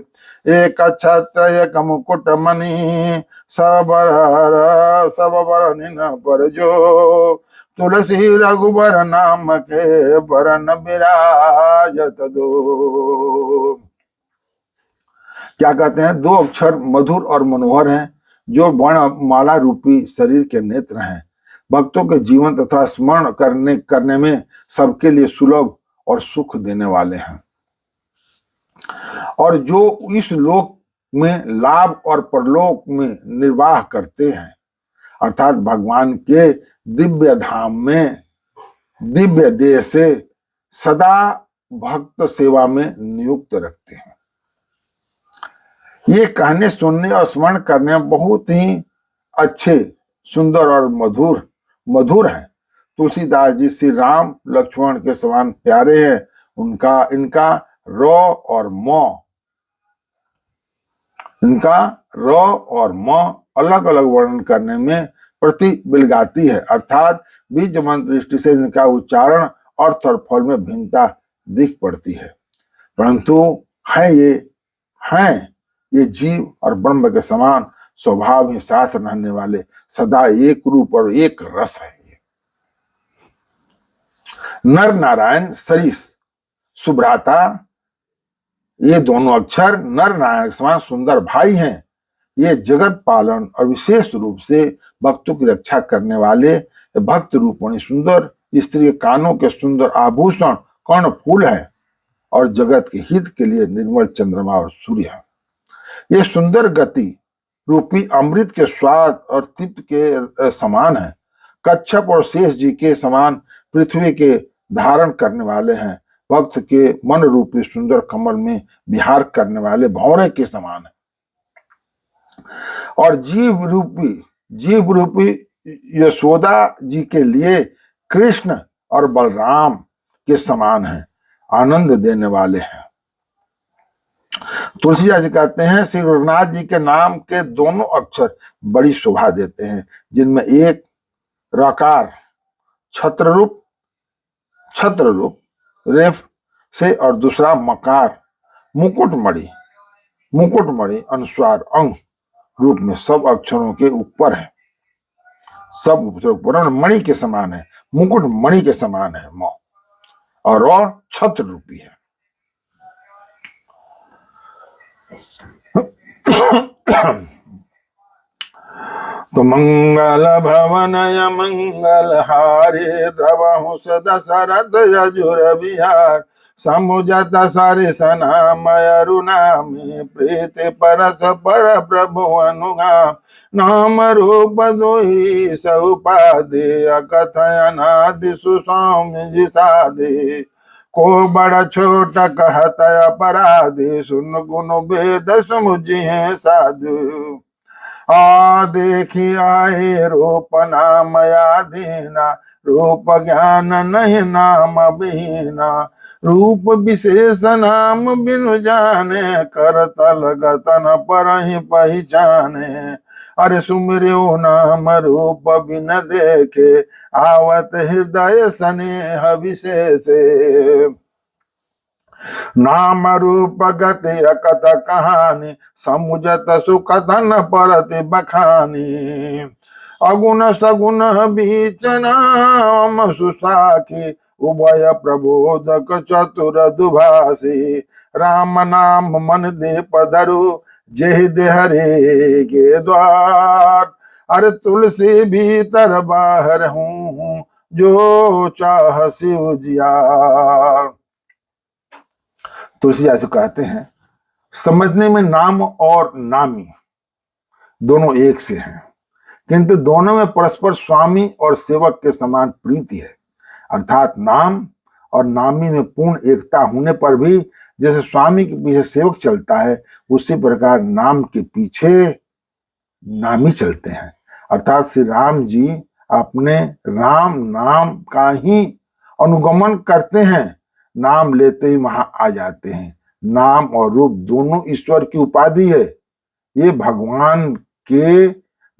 एक छत्र एक मुकुट मणि, सब बर निन पर जो, तुलसी रघुबर नाम के बरन विराजत दो। क्या कहते हैं? दो अक्षर मधुर और मनोहर हैं, जो वर्णमाला रूपी शरीर के नेत्र हैं, भक्तों के जीवन तथा स्मरण करने में सबके लिए सुलभ और सुख देने वाले हैं, और जो इस लोक में लाभ और परलोक में निर्वाह करते हैं, अर्थात भगवान के दिव्य धाम में दिव्य देह से सदा भक्त सेवा में नियुक्त रखते हैं। ये कहने, सुनने और स्मरण करने में बहुत ही अच्छे, सुंदर और मधुर हैं। तुलसीदास जी श्री राम लक्ष्मण के समान प्यारे हैं। इनका र और म अलग अलग वर्णन करने में प्रतिबिलगाती है, अर्थात बीज मंत्र दृष्टि से इनका उच्चारण, अर्थ और फल में भिन्नता दिख पड़ती है, परंतु हैं ये जीव और ब्रह्म के समान स्वभाव ही साथ रहने वाले, सदा एक रूप और एक रस है। नर नारायण सरीस सुभ्राता, ये दोनों अक्षर नर नारायण के समान सुंदर भाई हैं। ये जगत पालन और विशेष रूप से भक्तों की रक्षा करने वाले भक्त रूपणी सुंदर स्त्री के कानों के सुंदर आभूषण कर्ण फूल है और जगत के हित के लिए निर्मल चंद्रमा और सूर्य है। ये सुंदर गति रूपी अमृत के स्वाद और तृप्त के समान है। कच्छप और शेष जी के समान पृथ्वी के धारण करने वाले हैं। भक्त के मन रूपी सुंदर कमल में विहार करने वाले भौरे के समान है और जीव रूपी यशोदा जी के लिए कृष्ण और बलराम के समान है, आनंद देने वाले हैं। तुलसीदास जी कहते हैं श्री रघुनाथ जी के नाम के दोनों अक्षर बड़ी शोभा देते हैं, जिनमें एक रकार छत्र रूप रेफ से और दूसरा मकार मुकुटमणि अनुस्वार अंग रूप में सब अक्षरों के ऊपर है, सब ऊपर मणि के समान है, मुकुट मणि के समान है और छत्र रूपी है। तो मंगल भवनय मंगल हारे द्रवहु दशरथ यजुर विहार समुजत सरिस नाम अरुणामी प्रीति परस पर प्रभु अनुगाम नाम रूप दुहि सउपाधि अकथयनादि सुसौम्य जिसादि को बड़ा छोट कहत अपराधी सुन गुण वेद समुझिए साधु आ देखी आए रूप नाम यादीना रूप ज्ञान नहीं नाम बिहीना रूप विशेष नाम बिनु जाने करतल गतन पर ही पहचाने अरे सुमिरो नाम रूप बिन देखे आवत हृदय स्नेह विशेष नाम रूप गति अकथ कहानी समुझत सुकथन परति बखानी अगुण सगुण बीच नाम सुसाखी उभय प्रबोधक चतुर दुभाषी राम नाम मन दे पधरु जेहि दे हरे के द्वार अरे तुलसी भीतर बाहर हूँ जो चाह शिव जिया। तुलसीदास जी कहते हैं समझने में नाम और नामी दोनों एक से हैं, किंतु दोनों में परस्पर स्वामी और सेवक के समान प्रीति है, अर्थात नाम और नामी में पूर्ण एकता होने पर भी जैसे स्वामी के पीछे सेवक चलता है उसी प्रकार नाम के पीछे नामी चलते हैं। अर्थात श्री राम जी अपने राम नाम का ही अनुगमन करते हैं, नाम लेते ही वहां आ जाते हैं। नाम और रूप दोनों ईश्वर की उपाधि है। ये भगवान के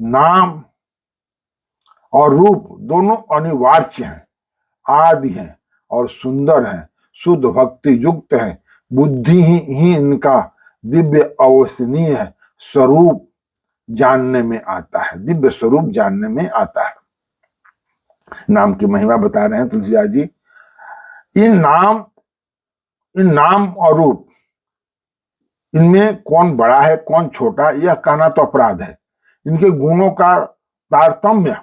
नाम और रूप दोनों अनिवार्य हैं, आदि हैं और सुंदर हैं, शुद्ध भक्ति युक्त हैं। बुद्धि ही इनका दिव्य अवसनीय है, स्वरूप जानने में आता है, दिव्य स्वरूप जानने में आता है। नाम की महिमा बता रहे हैं तुलसीदास जी। इन नाम और रूप इनमें कौन बड़ा है कौन छोटा यह कहना तो अपराध है। इनके गुणों का तारतम्य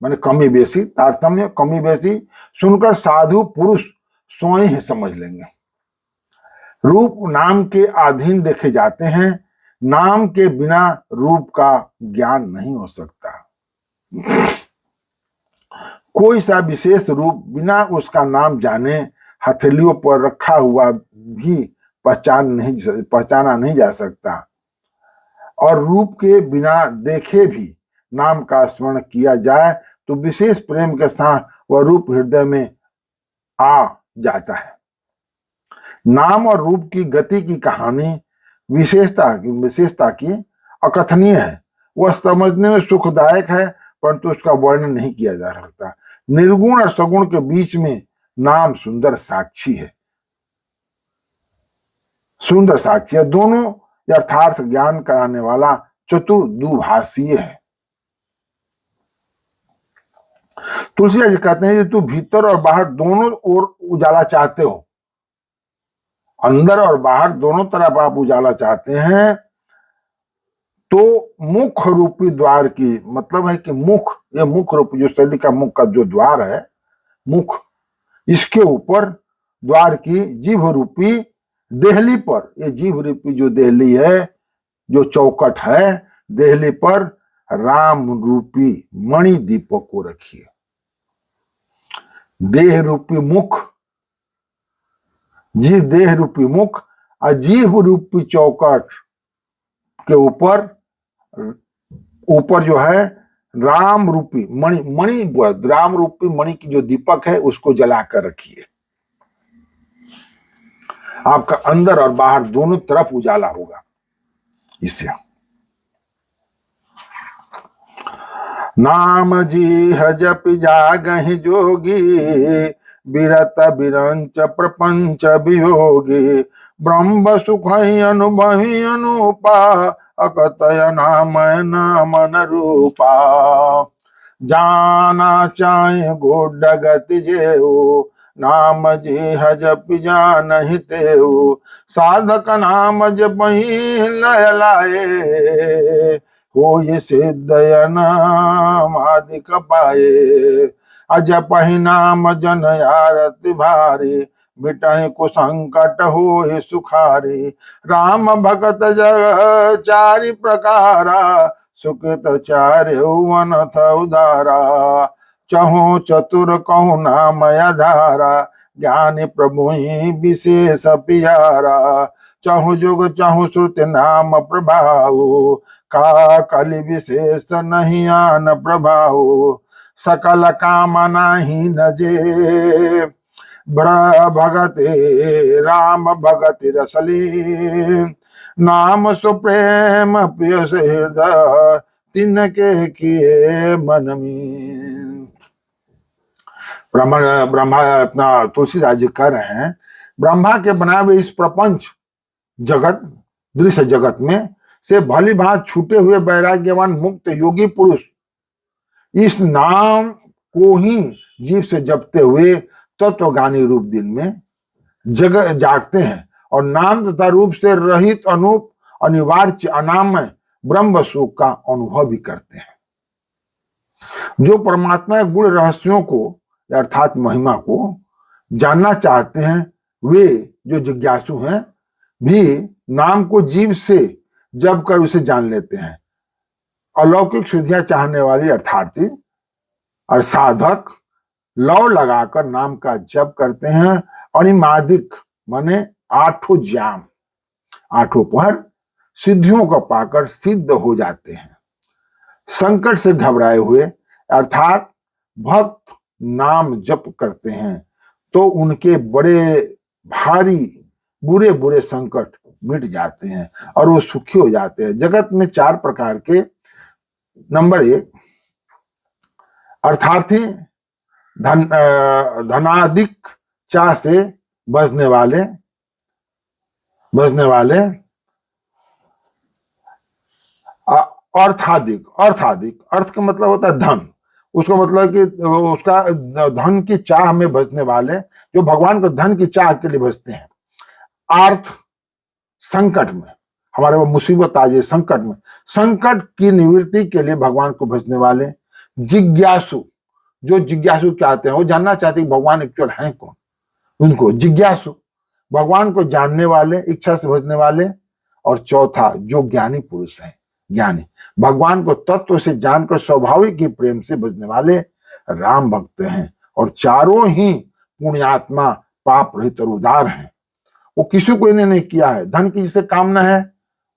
माने कमी बेसी सुनकर साधु पुरुष स्वयं ही समझ लेंगे। रूप नाम के अधीन देखे जाते हैं, नाम के बिना रूप का ज्ञान नहीं हो सकता। कोई सा विशेष रूप बिना उसका नाम जाने हथेलियों पर रखा हुआ भी पहचाना नहीं जा सकता और रूप के बिना देखे भी नाम का स्मरण किया जाए तो विशेष प्रेम के साथ वह रूप हृदय में आ जाता है। नाम और रूप की गति की कहानी विशेषता की अकथनीय है। वह समझने में सुखदायक है परंतु उसका वर्णन नहीं किया जा सकता। निर्गुण और सगुण के बीच में नाम सुंदर साक्षी है, सुंदर साक्षी है। दोनों यथार्थ ज्ञान कराने वाला चतुर दुभाषीय है। तुलसीदास जी कहते हैं कि तू भीतर और बाहर दोनों ओर उजाला चाहते हो, अंदर और बाहर दोनों तरफ आप उजाला चाहते हैं, तो मुख रूपी द्वार की मतलब है कि मुख, ये मुख रूपी जो शरीर का मुख का जो द्वार है, मुख, इसके ऊपर द्वार की जीभ रूपी देहली पर, ये जीभ रूपी जो देहली है, जो चौकट है, देहली पर राम रूपी मणि दीपक को रखिए। देह रूपी मुख, जी देह रूपी मुख और जीभ रूपी चौकट के ऊपर ऊपर जो है राम रूपी मणि, मणि राम रूपी मणि की जो दीपक है उसको जलाकर रखिए। आपका अंदर और बाहर दोनों तरफ उजाला होगा इससे। नाम जी जप जागहि जोगी, बिरत बिरंच प्रपंच वियोगी, ब्रह्म सुख अनुभवी अनुपा, अकतय नाम नामन रूपा। जाना चाहे गोड गति जेऊ, नाम जी जप जानहि तेऊ, साधक नाम जपहि लय लाए, हो ये सिद्धय नाम आदिक पाए। अजपहि नाम जन आरति भारी, मिटहि को संकट हो सुखारी। राम भगत जग चारि प्रकारा, सुकृत चार्यु अनथ उदारा। चहु चतुर कहु नाम आधारा, ज्ञानी प्रभु विशेष प्यारा। चहु जुग चहु श्रुति नाम प्रभाऊ, का कलि विशेष नहीं आन प्रभाव। सकल कामना ही नजे, भगते राम भगति रसली। नाम सुप्रेम पियस हृदय, तिनके किए मन में। ब्रह्मा अपना तुलसीदास जी कह रहे हैं, ब्रह्मा के बनाए हुए इस प्रपंच जगत, दृश्य जगत में से भली भांति छूटे हुए वैराग्यवान मुक्त योगी पुरुष इस नाम को ही जीव से जपते हुए तत्वगानी रूप दिन में जागते हैं और नाम तथा रूप से रहित अनूप अनिवार्य अनामय ब्रह्म सुख का अनुभव भी करते हैं। जो परमात्मा के गुण रहस्यों को अर्थात महिमा को जानना चाहते हैं, वे जो जिज्ञासु हैं भी नाम को जीव से जप कर उसे जान लेते हैं। अलौकिक सिद्धियां चाहने वाली अर्थार्थी और साधक लौ लगाकर नाम का जप करते हैं। अणिमादिक माने आठों ज्ञान, आठों पर सिद्धियों को पाकर सिद्ध हो जाते हैं। संकट से घबराए हुए अर्थात भक्त नाम जप करते हैं तो उनके बड़े भारी बुरे बुरे संकट मिट जाते हैं और वो सुखी हो जाते हैं। जगत में चार प्रकार के, नंबर 1 अर्थार्थी, धनादिक चाह से बचने वाले, अर्थाधिक, अर्थ का मतलब होता है धन, उसका मतलब कि उसका धन की चाह में बचने वाले, जो भगवान को धन की चाह के लिए बचते हैं। अर्थ संकट में, हमारे वो मुसीबत आ जाए संकट में, संकट की निवृत्ति के लिए भगवान को भजने वाले। जिज्ञासु, जो जिज्ञासु चाहते हैं, वो जानना चाहते हैं भगवान एक्चुअल है कौन, उनको जिज्ञासु, भगवान को जानने वाले, इच्छा से भजने वाले। और चौथा जो ज्ञानी पुरुष है, ज्ञानी भगवान को तत्व से जानकर स्वाभाविक ही प्रेम से भजने वाले राम भक्त हैं। और चारों ही पुण्यात्मा, पाप रहित और उदार हैं। वो किसी को इन्हें नहीं किया है। धन की जिसे कामना है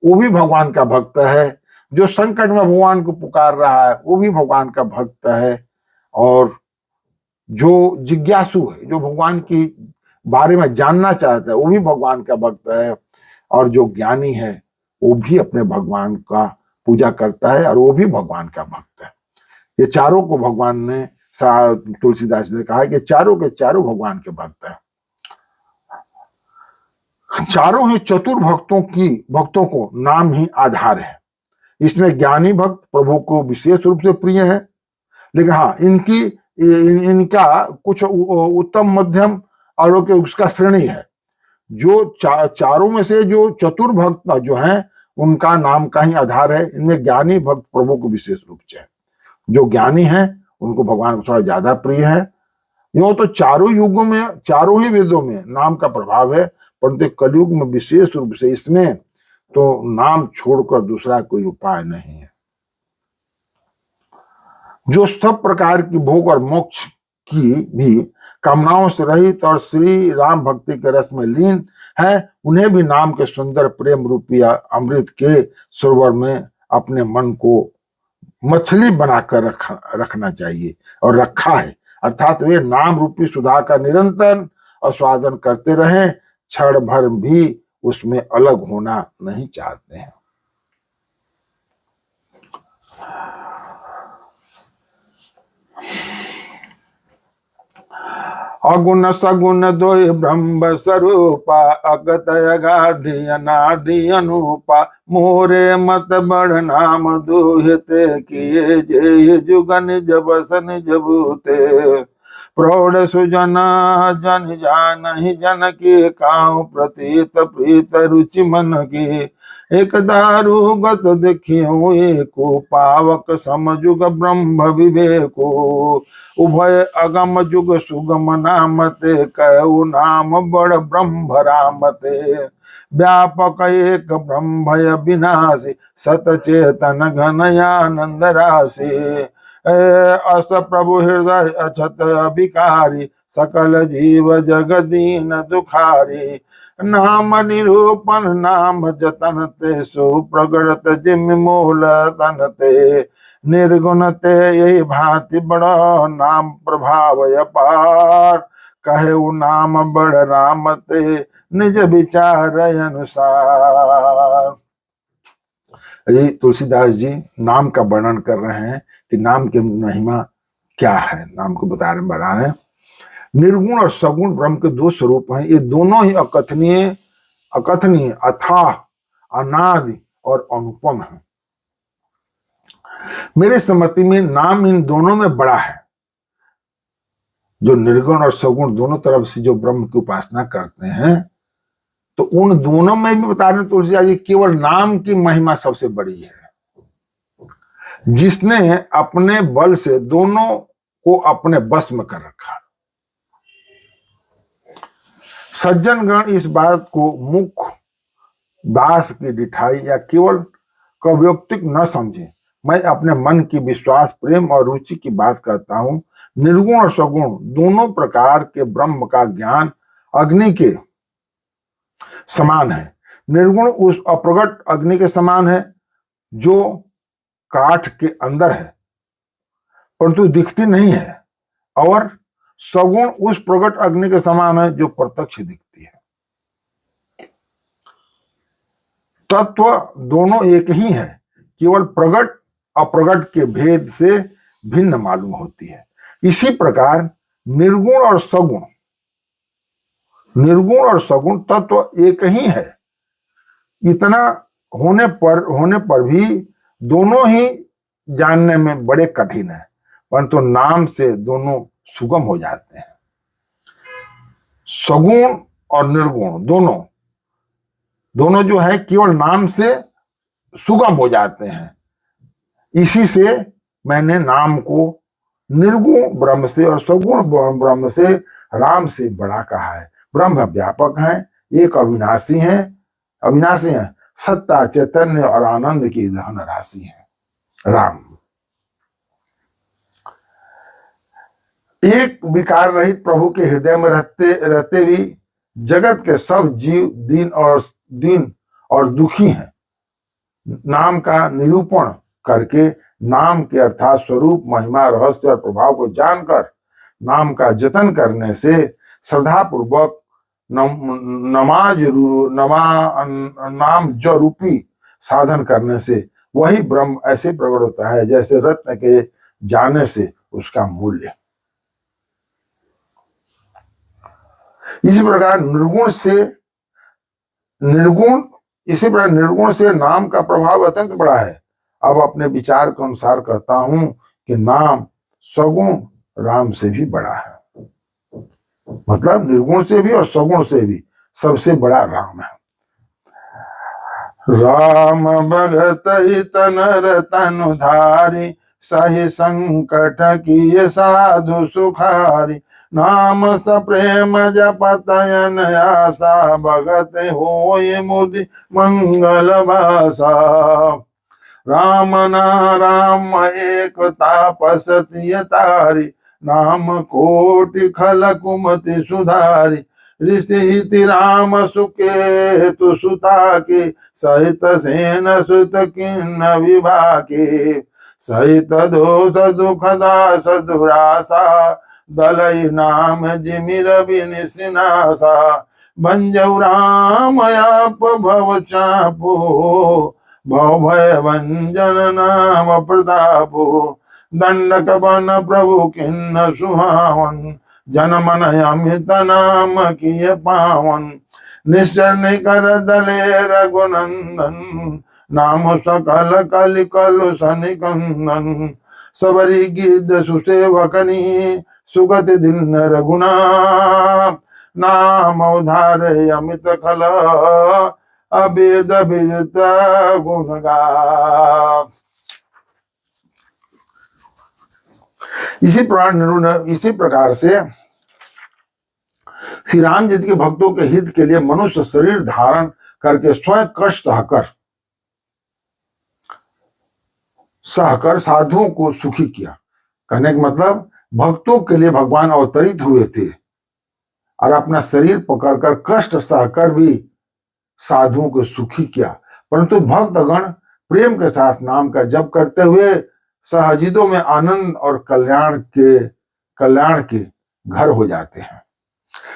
वो भी भगवान का भक्त है, जो संकट में भगवान को पुकार रहा है वो भी भगवान का भक्त है। और जो जिज्ञासु है, जो भगवान की बारे में जानना चाहता है, वो भी भगवान का भक्त है। और जो ज्ञानी है वो भी अपने भगवान का पूजा करता है और वो भी भगवान का भक्त है। ये चारों को भगवान ने, तुलसीदास ने कहा कि चारों के चारों भगवान के भक्त हैं। चारों ही चतुर भक्तों को नाम ही आधार है। इसमें ज्ञानी भक्त प्रभु को विशेष रूप से प्रिय है, लेकिन हाँ इनका कुछ उत्तम मध्यम और उसका श्रेणी है। जो चारों में से जो चतुर भक्त जो हैं उनका नाम का ही आधार है। इनमें ज्ञानी भक्त प्रभु को विशेष रूप से, जो ज्ञानी हैं उनको भगवान थोड़ा ज्यादा प्रिय है। यूं तो चारों युगों में, चारों ही वेदों में नाम का प्रभाव है, परंतु कलयुग में विशेष रूप से इसमें तो नाम छोड़कर दूसरा कोई उपाय नहीं है। जो सब प्रकार की भोग और मोक्ष की भी कामनाओं से रहित और श्री राम भक्ति के रस में लीन है, उन्हें भी नाम के सुंदर प्रेम रूपी अमृत के सरोवर में अपने मन को मछली बनाकर रखना चाहिए और रखा है। अर्थात वे नाम रूपी सुधा का निरंतर आस्वादन करते रहें, क्षण भर भी उसमें अलग होना नहीं चाहते हैं। अगुण सगुण दोय ब्रह्म स्वरूपा, अगत अगाधि अनादि अनुपा, मोरे मत बढ़ नाम दुहते, किए जे जुगन जब सन जबूते। प्रौढ़ सुजन जन जानहि जन के, काऊ प्रतीत प्रीत रुचि मन की। एक दारु गत देखियो एको, पावक समजुग ब्रह्म विवेको। उभय अगम जुग सुगम नामते, कहु नाम बड़ ब्रह्म रामते। व्यापक एक ब्रह्म भय विनाशी, सत चेतन घनयानंद राशि। अस प्रभु हृदय अछत अभिकारी, सकल जीव जगदीन दुखारी। नाम निरूपण नाम जतन ते, सो प्रगट जिम मूल तन ते। निर्गुण ते यही भांति बड़ा, नाम प्रभाव अपार। कहे नाम बड़ राम ते, निज विचार अनुसार। ये तुलसीदास जी नाम का वर्णन कर रहे हैं कि नाम की महिमा क्या है, नाम को बता रहे हैं। निर्गुण और सगुण ब्रह्म के दो स्वरूप हैं। ये दोनों ही अकथनीय अथाह अनादि और अनुपम है। मेरे सम्मति में नाम इन दोनों में बड़ा है। जो निर्गुण और सगुण दोनों तरफ से जो ब्रह्म की उपासना करते हैं, तो उन दोनों में भी बता रहे तुलसीदास जी, केवल नाम की महिमा सबसे बड़ी है। जिसने अपने बल से दोनों को अपने बस में कर रखा। सज्जन गण इस बात को मुख दास की डिठाई या केवल कव्योक्तिक न समझे। मैं अपने मन की विश्वास, प्रेम और रुचि की बात करता हूं। निर्गुण और सगुण दोनों प्रकार के ब्रह्म का ज्ञान अग्नि के समान है। निर्गुण उस अप्रगट अग्नि के समान है जो काठ के अंदर है परंतु दिखती नहीं है, और सगुण उस प्रगट अग्नि के समान है जो प्रत्यक्ष दिखती है। तत्व दोनों एक ही है, केवल प्रगट अप्रगट के भेद से भिन्न मालूम होती है। इसी प्रकार निर्गुण और सगुण तत्व एक ही है। इतना होने पर भी दोनों ही जानने में बड़े कठिन है, परंतु नाम से दोनों सुगम हो जाते हैं। सगुण और निर्गुण दोनों जो है केवल नाम से सुगम हो जाते हैं। इसी से मैंने नाम को निर्गुण ब्रह्म से और सगुण ब्रह्म से राम से बड़ा कहा है। ब्रह्म व्यापक है, एक अविनाशी है, सत्ता चैतन्य और आनंद की धन राशि है राम। एक विकार रहित प्रभु के हृदय में रहते भी जगत के सब जीव दीन और दुखी हैं। नाम का निरूपण करके नाम के अर्थात स्वरूप, महिमा, रहस्य और प्रभाव को जानकर नाम का जतन करने से, श्रद्धा पूर्वक नाम जो रूपी साधन करने से वही ब्रह्म ऐसे प्रकट होता है जैसे रत्न के जाने से उसका मूल्य। इसी प्रकार निर्गुण इसी प्रकार निर्गुण से नाम का प्रभाव अत्यंत बड़ा है। अब अपने विचार के अनुसार कहता हूं कि नाम सगुण राम से भी बड़ा है। मतलब निर्गुण से भी और सगुण से भी सबसे बड़ा राम है। राम भगत हित नर तनु धारी, सही संकट की साधु सुखारी। नाम स प्रेम जपतयन आशा, भगत होय मुदि मंगल भाषा। राम नाम एक तापस तिय तारी, नाम कोटि खल कुमति सुधारी। ऋषि हिति राम सुके तु सुता के, सहित सेन सुत किन्न विभाके। सहित दोष दुख दास दुरासा, दलई नाम जिमिर बिनिसिनासा। भंजौ राम आप भव चापो, भव भय भंजन नाम प्रतापो। दंडक बन प्रभु किन्न सुहावन, जन मन अमित नाम किय पावन। निश्चर निकर दले रघुनंदन, नाम सकल कलि कलु सनिकंदन। सबरी गिद्ध सुसेवकनी, सुगति दिन रघुनाथ। नाम उधार अमित खल, अभेद विदित गुण गा। इसी प्रकार से श्री राम जी के भक्तों के हित के लिए मनुष्य शरीर धारण करके स्वयं कष्ट सहकर साधुओं को सुखी किया। कहने का मतलब भक्तों के लिए भगवान अवतरित हुए थे और अपना शरीर पकड़कर कष्ट सहकर भी साधुओं को सुखी किया। परंतु भक्तगण प्रेम के साथ नाम का जप करते हुए सहजिदों में आनंद और कल्याण के घर हो जाते हैं।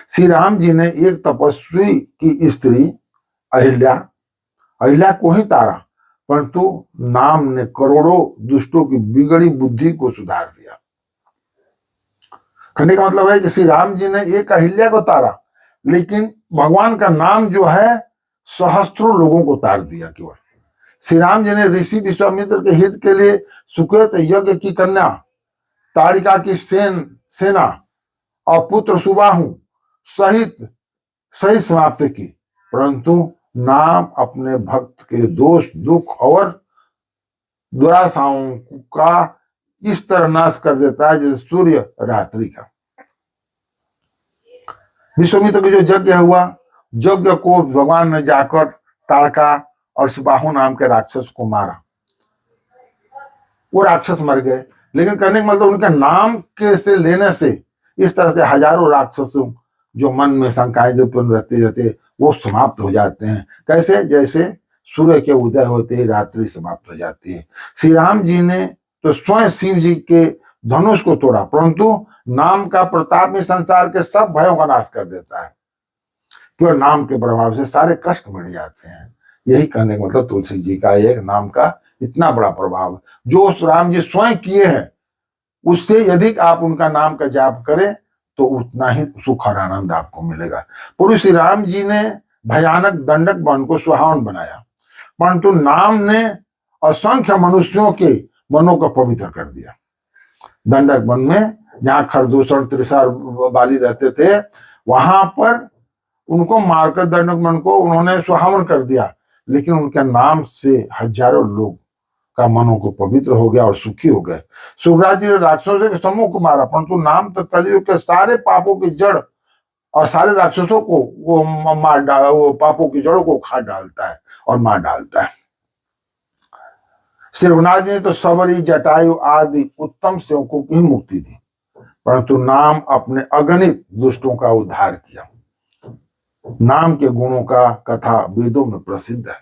श्री राम जी ने एक तपस्वी की स्त्री अहिल्या को ही तारा, परंतु नाम ने करोड़ों दुष्टों की बिगड़ी बुद्धि को सुधार दिया। कहने का मतलब है कि श्री राम जी ने एक अहिल्या को तारा, लेकिन भगवान का नाम जो है सहस्त्रों लोगों को तार दिया। केवल श्री राम जी ने ऋषि विश्वामित्र के हित के लिए सुकृत यज्ञ की कन्या तारिका की सेना और पुत्र सुबाहु सहित सही समाप्त की, परंतु नाम अपने भक्त के दोष दुख और दुराशाओं का इस तरह नाश कर देता है जैसे सूर्य रात्रि का। विश्वामित्र का जो यज्ञ हुआ, यज्ञ को भगवान ने जाकर ताड़का और सुबाहु नाम के राक्षस को मारा। वो राक्षस मर गए, लेकिन कहने का मतलब उनके नाम के से लेने से इस तरह के हजारों राक्षसों जो मन में शंकाएं जो रहते वो समाप्त हो जाते हैं। कैसे? जैसे सूर्य के उदय होते ही रात्रि समाप्त हो जाती है। श्री राम जी ने तो स्वयं शिव जी के धनुष को तोड़ा, परंतु नाम का प्रताप में संसार के सब भयों का नाश कर देता है। केवल नाम के प्रभाव से सारे कष्ट मिट जाते हैं। यही कहने का मतलब तुलसी जी का एक नाम का इतना बड़ा प्रभाव जो राम जी स्वयं किए हैं, उससे यदि आप उनका नाम का जाप करें तो उतना ही सुख और आनंद आपको मिलेगा। पूर्व श्री राम जी ने भयानक दंडक वन को सुहावन बनाया, परंतु नाम ने असंख्य मनुष्यों के मनों को पवित्र कर दिया। दंडक वन में जहाँ खरदूष और त्रिसार बाली रहते थे, वहां पर उनको मारकर दंडक वन को उन्होंने सुहावन कर दिया, लेकिन उनके नाम से हजारों लोग का मनों को पवित्र हो गया और सुखी हो गए। सुभराज जी ने राक्षसों के समूह को मारा, परंतु नाम तो कलियुग के सारे पापों की जड़ और सारे राक्षसों को वो पापों की जड़ों को खा डालता है और मार डालता है। श्रीनाथ जी ने तो सबरी जटायु आदि उत्तम सेवकों की मुक्ति दी, परंतु नाम अपने अगणित दुष्टों का उद्धार किया। नाम के गुणों का कथा वेदों में प्रसिद्ध है।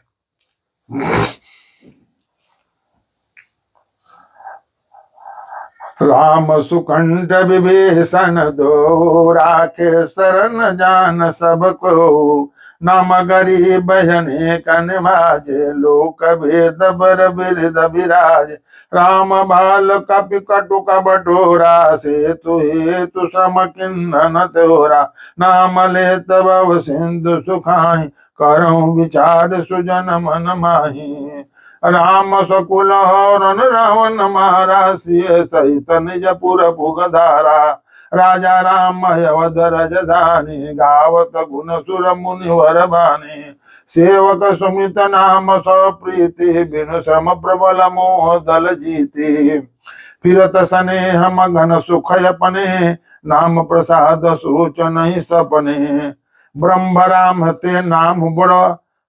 राम सुकंठ विभीषण दो, राखे शरण जान सबको। नाम गरीब जने कन माजे, लोक भेद बर बिरद विराज। राम बाल कपि कटुक बटोरा, से तुहे तु सम किन्नन तोरा। नाम लेत भव सिंधु सुखाहि, करहु विचार सुजन मन माही। राम सकुल हरण रावण मारा, सिय सहित निज पुर भुग धारा। राजा राम अवध राजधानी, गावत गुण सुर मुनिवर बानी। सेवक सुमित नाम सो प्रीति, बिनु श्रम प्रबल मोह दल जीती। फिरत स्नेह मगन सुख अपने, नाम प्रसाद सोच नहीं सपने। ब्रह्म राम ते नाम बड़,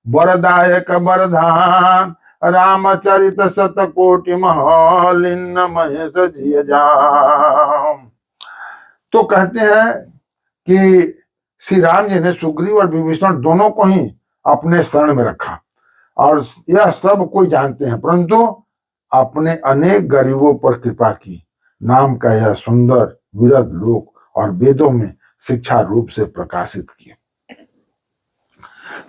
वरदायक वरदान। रामचरित शत कोटि महलिन महेश जिय जान। तो कहते हैं कि श्री राम जी ने सुग्रीव और विभीषण दोनों को ही अपने शरण में रखा, और यह सब कोई जानते हैं, परंतु अपने अनेक गरीबों पर कृपा की। नाम का यह सुंदर विरध लोक और वेदों में शिक्षा रूप से प्रकाशित किए।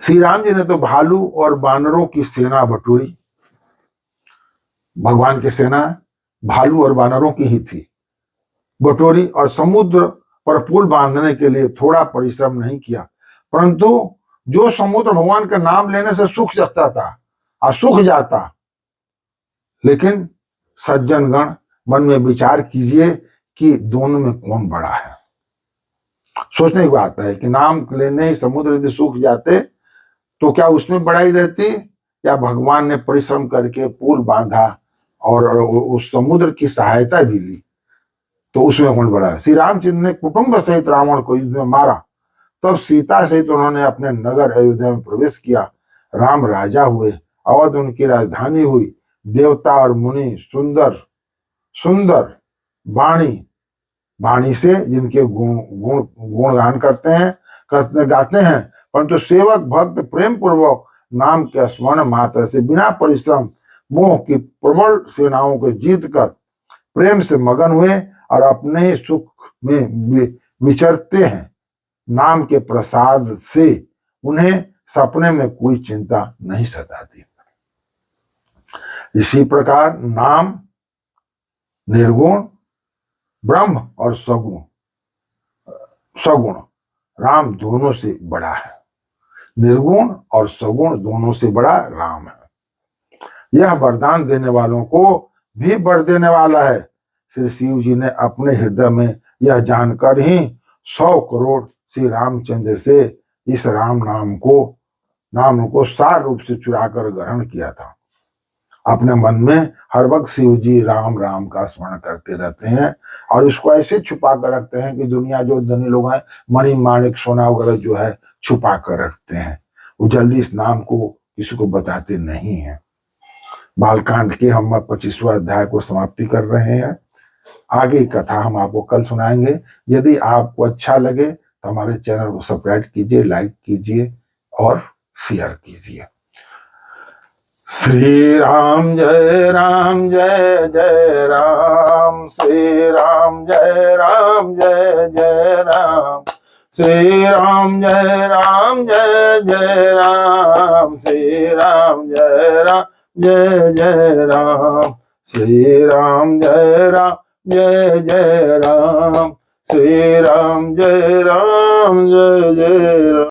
श्री राम जी ने तो भालू और बानरों की सेना बटोरी। भगवान की सेना भालू और बानरों की ही थी, बटोरी, और समुद्र पर पुल बांधने के लिए थोड़ा परिश्रम नहीं किया, परंतु जो समुद्र भगवान का नाम लेने से सूख सकता था और सूख जाता। लेकिन सज्जन गण, मन में विचार कीजिए कि दोनों में कौन बड़ा है। सोचने की बात है कि नाम लेने ही समुद्र यदि सूख जाते तो क्या उसमें बड़ाई रहती, या भगवान ने परिश्रम करके पुल बांधा और उस समुद्र की सहायता भी ली, तो उसमें कौन बड़ा है। श्री रामचंद्र ने कुटुंब सहित रावण को युद्ध में मारा, तब सीता सहित उन्होंने अपने नगर अयोध्या में प्रवेश किया। राम राजा हुए, अवध उनकी राजधानी हुई। देवता और मुनि सुंदर सुंदर वाणी से जिनके गुणगान करते हैं गाते हैं, परंतु सेवक भक्त प्रेम पूर्वक नाम के स्मरण मात्र से बिना परिश्रम मोह की प्रबल सेनाओं को जीत कर प्रेम से मगन हुए और अपने ही सुख में विचरते हैं। नाम के प्रसाद से उन्हें सपने में कोई चिंता नहीं सताती। इसी प्रकार नाम निर्गुण, ब्रह्म और सगुण राम दोनों से बड़ा है। निर्गुण और सगुण दोनों से बड़ा राम है। यह वरदान देने वालों को भी वर देने वाला है। श्री शिव जी ने अपने हृदय में यह जानकर ही 100 करोड़ श्री रामचंद्र से इस नाम को सार रूप से चुराकर ग्रहण किया था। अपने मन में हर वक्त शिव जी राम राम का स्मरण करते रहते हैं, और इसको ऐसे छुपा कर रखते हैं कि दुनिया जो धनी लोग हैं, मणि माणिक सोना वगैरह जो है छुपा कर रखते हैं, वो जल्दी इस नाम को किसी को बताते नहीं हैं। बालकांड के हम 25वां अध्याय को समाप्ति कर रहे हैं। आगे की कथा हम आपको कल सुनाएंगे। यदि आपको अच्छा लगे तो हमारे चैनल को सब्सक्राइब कीजिए, लाइक कीजिए और शेयर कीजिए। श्री राम जय राम जय जय राम, श्री राम जय राम जय जय राम, श्री राम जय राम जय जय राम, श्री राम जय राम जय जय राम, श्री राम जय राम जय जय राम, श्री राम जय राम जय जय राम।